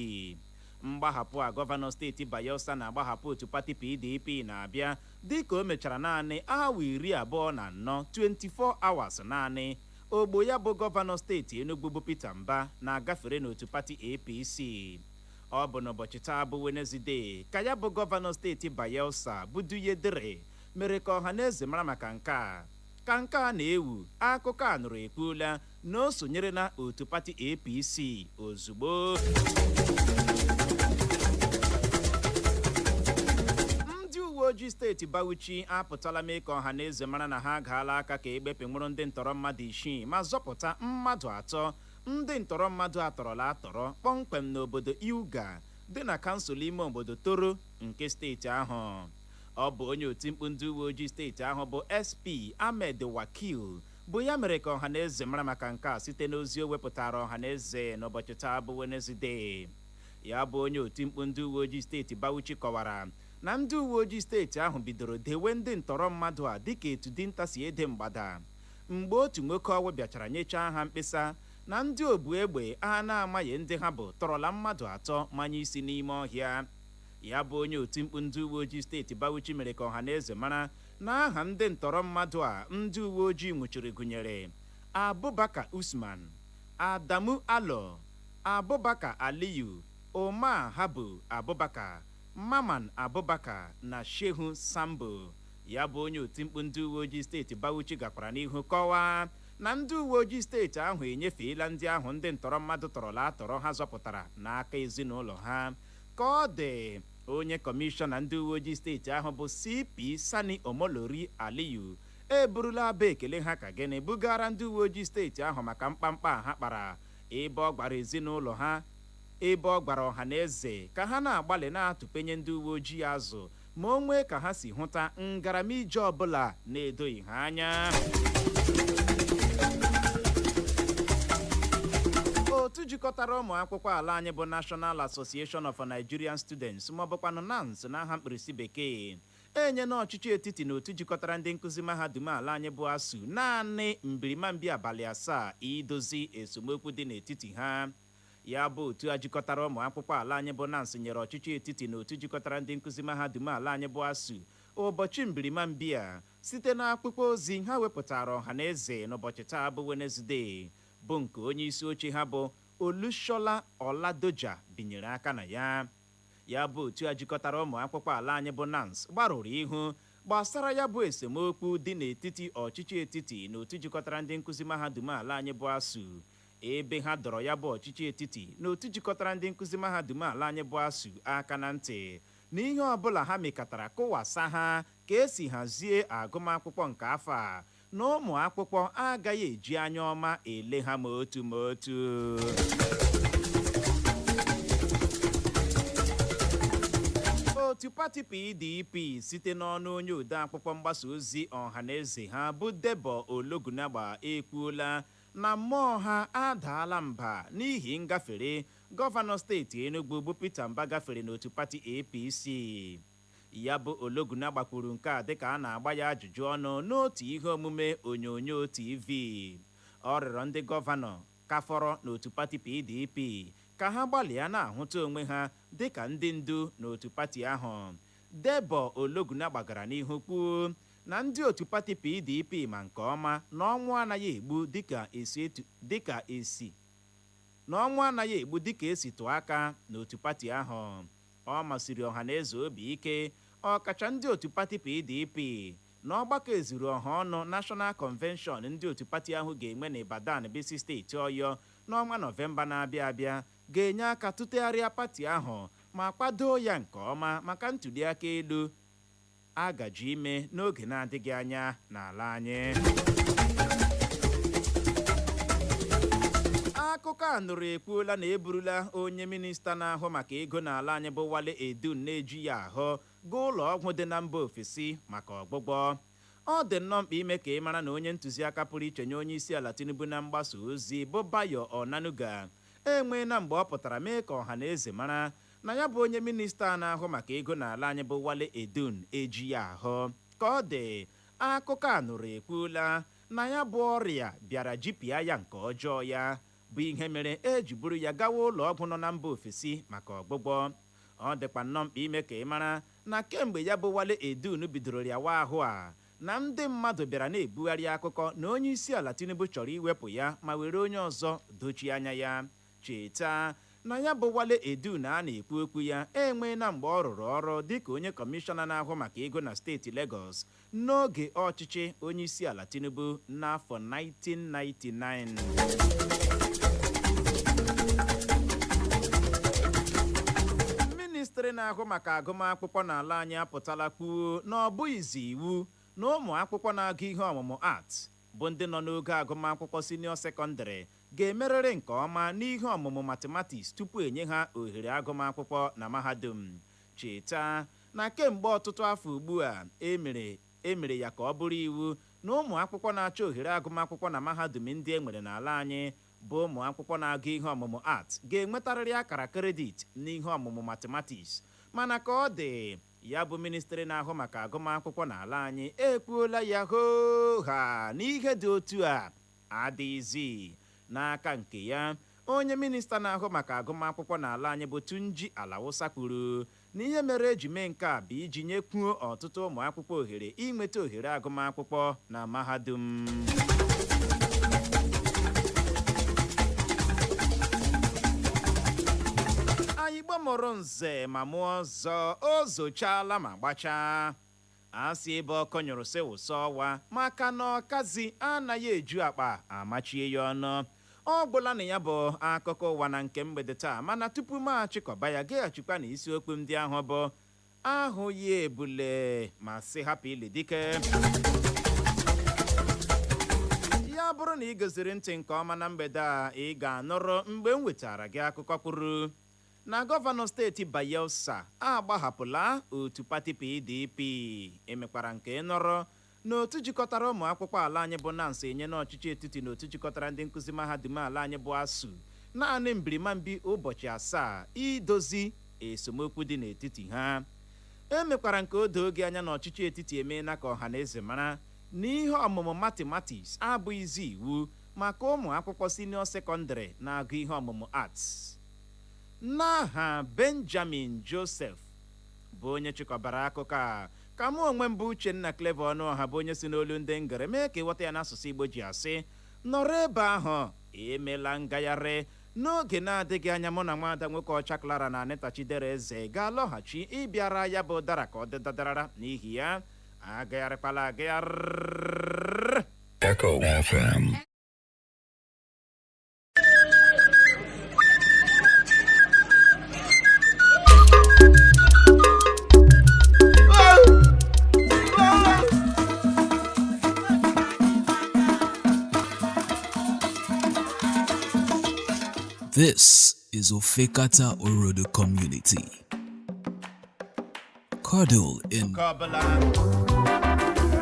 Mgbahapụ a gọvanọ steeti Bayelsa na-agbahapụ otu pati PDP na-abịa dịka o mechara naanị awa 24 24 hours naanị ogbo ya bụ gọvanọ steeti Enugu bụ Peter Mba na-agafere n'otu pati APC. Ọ bụ n'ụbọchị taa bụ Wenezdee ka ya bụ gọvanọ steeti Bayelsa bụ Duyedere mere ka ọha na eze mara maka nke a. Ka nke a na-ewu akụkọ a nụrụ ekwuola na o sonyere na otu pati APC ozugbo. Ndị uwe ojii steeti Bauchi apụtala mee ka ọha na eze mara na ha gaala aka ka egbepe nwụrụ ndị ntọrọ mmadụ 6 ma zọpụta mmadụ 3 ndị ntọrọ mmadụ atọrọla atọrọ kpọmkwem n'obodo Iuga dị na kansụl ime obodo Toro nke steeti ahụ. Ọ bụ onye otimkpu ndị uwe ojii steeti ahụ bụ SP Ahmed Wakil bụ ya mere ka ọha na eze mara maka nke a site n'ozi o wepụtara ọha na eze n'ụbọchị taa bụ Wenezdee. Ya bụ onye otimkpu ndị uwe ojii steeti Bauchi kọwara na ndị uwe ojii steeti ahụ bidoro dewe ndị ntọrọ mmadụ a dịka etu dinta si ede mgbada mgbe otu nwoke ọwụ bịachara nyechaa ha mkpesa na ndị obu egbe a na-amaghị ndị ha bụ tọrọla mmadụ 3 manye isi n'ime ọhịa. Ya bụ onye otimkpu ndị uwe ojii steeti Bauchi mere ka ọha na eze mara na aha ndị ntọrọ mmadụ a ndị uwe ojii nwụchiri gụnyere Abubakar Usman, Adamu Alo, Abubakar Aliyu, Omar Habu Abubakar, Maman Abubakar na Shehu Sambo. Ya bụ onye otimkpu ndị uwe ojii steeti Bauchi gakwara n'ihu kọwaa na ndị uwe ojii steeti ahụ enyefeela ndị ahụ ndị ntọrọ mmadụ tọrọla atọrọ ha zọpụtara n'aka ezinụlọ ha. Ka ọ dị onye kọmishọna ndị uwe ojii steeti ahụ bụ CP Sani Omolori Aliyu eburula bụ ekele ha ka gịnị bugara ndị uwe ojii steeti ahụ maka mkpamkpa ha kpara ebe ọ gbara ezinụlọ ha ebe ọ gbara ọha na eze ka ha na-agbalị na-atụpenye ndị uwe ojii azụ ma o nwee ka ha si hụta ngaramije ọbụla na-edoghị ha anya. otu jikọtara ụmụ akwụkwọ ala anyị bụ National Association of Nigerian Students maọbụkwanụ NANS n'aha mkpirisi bekee enye n'ọchịchị etiti na otu jikọtara ndị nkụzi mahadum ala anyị bụ ASUU naanị mbirimambi abalị 7 idozi esemokwu dị n'etiti ha. ya bụ otu a jikọtara ụmụ akwụkwọ ala anyị bụ NANS nyere ọchịchị etiti na otu jikọtara ndị nkụzi mahadum ala anyị bụ ASUU ụbọchị mbirimambi a site n'akwụkwọ ozi ha wepụtara ọha na eze n'ụbọchị taa bụ Wenezdee bụ nke onye isi oche ha bụ Olushola Oladoja binyere aka na ya bụ otu a jikọtara ụmụ akwụkwọ ala anyị bụ NANS gbarụrụ ihu gbasara ya bụ esemokwu dị n'etiti ọchịchị etiti na otu jikọtara ndị nkụzi mahadum ala anyị bụ ASUU ebe ha dọrọ ya bụ ọchịchị etiti na otu jikọtara ndị nkụzi mahadum ala anyị bụ ASUU aka na ntị na ihe ọbụla ha mekatara kụwasa ha ka esi hazie agụmakwụkwọ nke afọ a na ụmụ akwụkwọ agaghị eji anya ọma ele ha ma otu ma otu. otu pati PDP site n'ọnụ onye ode akwụkwọ mgbasa ozi ọhaneze ha bụ Debo Ologunagba ekwuola na mmụọ ha adaala mba n'ihi ngafere gọvanọ steeti Enugu bụ Peter Mba gafere n'otu pati APC. ya bụ Ologunagba kwuru nke a dịka a na-agba ya ajụjụ ọnụ n'otu ihe omume onyonyo TV. ọ rịọrọ ndị gọvanọ ka fọrọ n'otu pati PDP ka ha gbalịa na-ahụta onwe ha dịka ndị ndu n'otu pati ahụ. Debo Ologunagba gara n'ihu kwuo na ndị otu pati PDP ma nke ọma na ọnwụ anaghị egbu dịka esi tụọ aka n'otu pati ahụ. ọ masịrị ọha na eze obi ike ọkacha ndị otu pati PDP na ọgbakọ ezuru ọha ọnụ National Convention ndị otu pati ahụ ga-enwe n'Ibadan bisi steeti Ọyọ n'ọnwa Nọvemba na-abịa abịa ga-enye aka tụtegharịa pati ahụ ma kwado ya nke ọma maka ntụliaka elu a gaji ime n'oge na-adịghị anya n'ala anyị. akụkọ a nụrụ ekwuola na eburula onye minista na-ahụ maka ego n'ala anyị bụ Wale Edun na-eji ya ahụ gaa ụlọ ọgwụ dị na mba ofesi maka ọgbụgbọ. ọ dị nnọọ mkpa ime ka ị mara na onye ntụziaka pụrụ iche nye onye isi ala Tinubu na mgbasa ozi bụ Bayo Onanuga enweela mgbe ọ pụtara mee ka ọha na eze mara na ya bụ onye minista na-ahụ maka ego n'ala anyị bụ Wale Edun eji ya ahụ. ka ọ dị akụkọ a nụrụ ekwuola na ya bụ ọrịa bịara jipịa ya nke ọjọọ ya bụ ihe mere eji buru ya gawa ụlọ ọgwụ nọ na mba ofesi maka ọgbụgbọ. ọ dịkwa nnọọ mkpa ime ka ị mara na kemgbe ya bụ Wale Edun bidoro yawa ahụ a na ndị mmadụ bịara na-ebugharị akụkọ na onye isi ala Tinubu chọrọ iwepụ ya ma were onye ọzọ dochie anya ya. cheta na ya bụ Wale Edun a na-ekwu okwu ya enweela mgbe ọ rụrụ ọrụ dịka onye kọmishọna na-ahụ maka ego na steeti Lagos n'oge ọchịchị onye isi ala Tinubu n'afọ 1999. ministri na-ahụ maka agụmakwụkwọ n'ala anyị apụtala kwuo na ọ bụghịzi iwu na ụmụ akwụkwọ na-agụ ihe ọmụmụ art bụ ndị nọ n'oge agụmakwụkwọ senio sekọndịrị ga-emerịrị nke ọma n'ihe ọmụmụ mathematics tupu enye ha ohere agụmakwụkwọ na mahadum. cheta na kemgbe ọtụtụ afọ ugbu a emere ya ka ọ bụrụ iwu na ụmụ akwụkwọ na-achọ ohere agụmakwụkwọ na mahadum ndị e nwere n'ala anyị bụ ụmụ akwụkwọ na-agụ ihe ọmụmụ art ga-enwetarịrị akara kredit n'ihe ọmụmụ mathematics. mana ka ọ dị ya bụ ministri na-ahụ maka agụmakwụkwọ n'ala anyị ekwuola ya ha n'ihe dị otu a adịghịzi. n'aka nke ya onye minista na-ahụ maka agụmakwụkwọ n'ala anyị bụ Tunji Alawusa kwuru na ihe mere eji mee nke a bụ iji nyekwuo ọtụtụ ụmụ akwụkwọ ohere inweta ohere agụmakwụkwọ na mahadum. anyị gbamụrụ nze ma mụọ ọzọ o zochaala ma gbachaa asị ebe ọkọ nyụrụ sị wụsọ ọwa maka na ọkazi anaghị eju akpa amachie ya ọnụ. ọ gwụla na ya bụ akụkọ ụwa na nke mgbede taa mana tupu m achịkọba ya gaghachikwa na isiokwu ndị ahụ bụ ahụ ya ebule ma sị hapụ ili dike. bụrụ na ị goziri ntị nke ọma na mgbede a ị ga-anụrụ mgbe m wetara gị akụkọ kwuru na gọvanọ steeti Bayelsa agbahapụla otu pati PDP emekwara nke ịnọrọ n'otu jikọtara ụmụ akwụkwọ ala anyị bụ Nancy enye n'ọchịchị etiti na otu jikọtara ndị nkụzi mahadum ala anyị bụ ASU naanị mbirimambi ụbọchị 7 idozi esemokwu dị n'etiti ha. Emekwara nke odo oge anya na ọchịchị etiti emeela ka ọha na eze mara na ihe ọmụmụ mathematics abụghịzi iwu maka ụmụ akwụkwọ senior secondary na-agụ ihe ọmụmụ arts. N'aha Benjamin Joseph bụ onye chịkọbara akụkọ a, ka mụ onwe m bụ Uchenna Clever Ọnụọha bụ onye si n'olu ndị ngere mee ka ịghọta ya n'asụsụ Igbo ji asị nọrọ ebe ahụ emela ngagharị. N'oge na-adịghị anya mụ na nwada nwoke ọcha Clara na Anita Chidera Eze ga-alọghachi ịbịara ya bụ ụdara ka ọ dịdadarara n'ihi ya agagharịkwala agagharị. Echo FM. This is Ofekata Orodo Community. Cuddle in.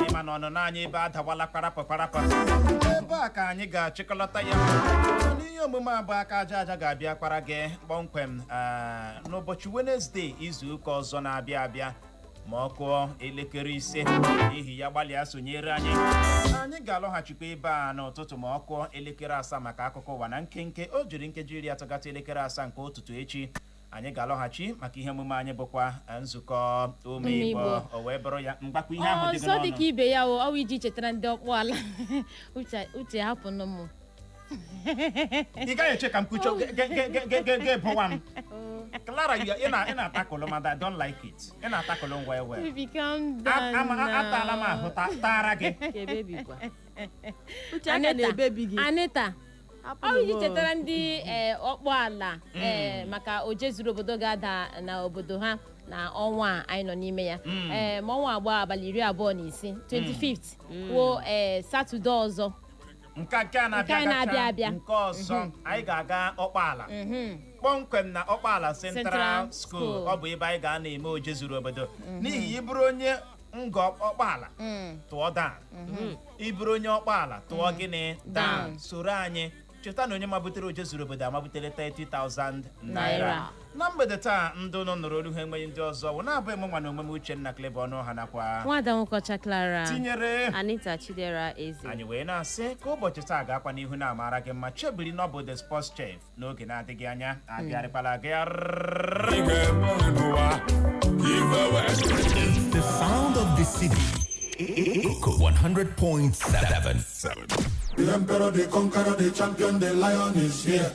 Ịma na ọnụnọ anyị ebe adawala kparapụ ebe a ka anyị ga-achịkọlọta ya n'ihe omume abụọ aka aja aja ga-abịa kwara gị kpọmkwem n'ụbọchị Wenesde izu ụka ọzọ na-abịa abịa ma ọ kụọ elekere 5 n'ihi ya gbalịa sonyere anyị ga-alọghachikwa ebe a n'ụtụtụ ma ọ kụọ elekere 7 maka akụkọ ụwa na nkenke o jiri nkeji 30 gata elekere 7 nke ụtụtụ echi anyị ga-alọghachi maka ihe omume anyị bụkwa nzukọ ome Igbo o wee bụrụ ya mgbakọ ihe ahụ dị n'ọnụ ọsọ dịka ibe ya ọ iji chetara ndị ọkpụ ala uche hapụnụ m ị gaghị eche ka m kwucho ga-ebụwa m Clara, ị na-atakụlụ ma I don't like it. Ị na-atakụlụ ngwa ewe. Atala m ahụ tara gị. Anita, ọ iji chetara ndị ọkpụ ala maka oje zuru obodo ga-ada na obodo ha na ọnwa anyị nọ n'ime ya ma ọnwa agba abalị 26 25th wo Satọde ọzọ nke a na-abịa abịa nke ọzọ anyị ga-aga ọkpala kpọmkwem na ọkpala Central School ọ bụ ebe anyị ga na-eme oje zuru obodo n'ihi ịbụrụ onye nga ọkpala tụọ dan ịbụrụ onye ọkpala tụọ gịnị dan soro anyị cheta na onye mabutere oje zuru obodo amabutere 30,000 naira na mgbede taa ndị ụnụ nụrụ olu ha enweghị ndị ọzọ wụ na-abụghị m nwa na onwe m Uchenna Clever Ọnụọha nakwa nwada nwoke ọcha Clara tinyere Anita Chidera Eze anyị wee na-asị ka ụbọchị taa ga-akwa n'ihu na-amara gị mma chebiri na ọ bụ the sports chef n'oge na-adịghị anya abịarịkwala agagharị. The sound of the city. Echo 100.7. The emperor, the conqueror, the champion, the lion is here.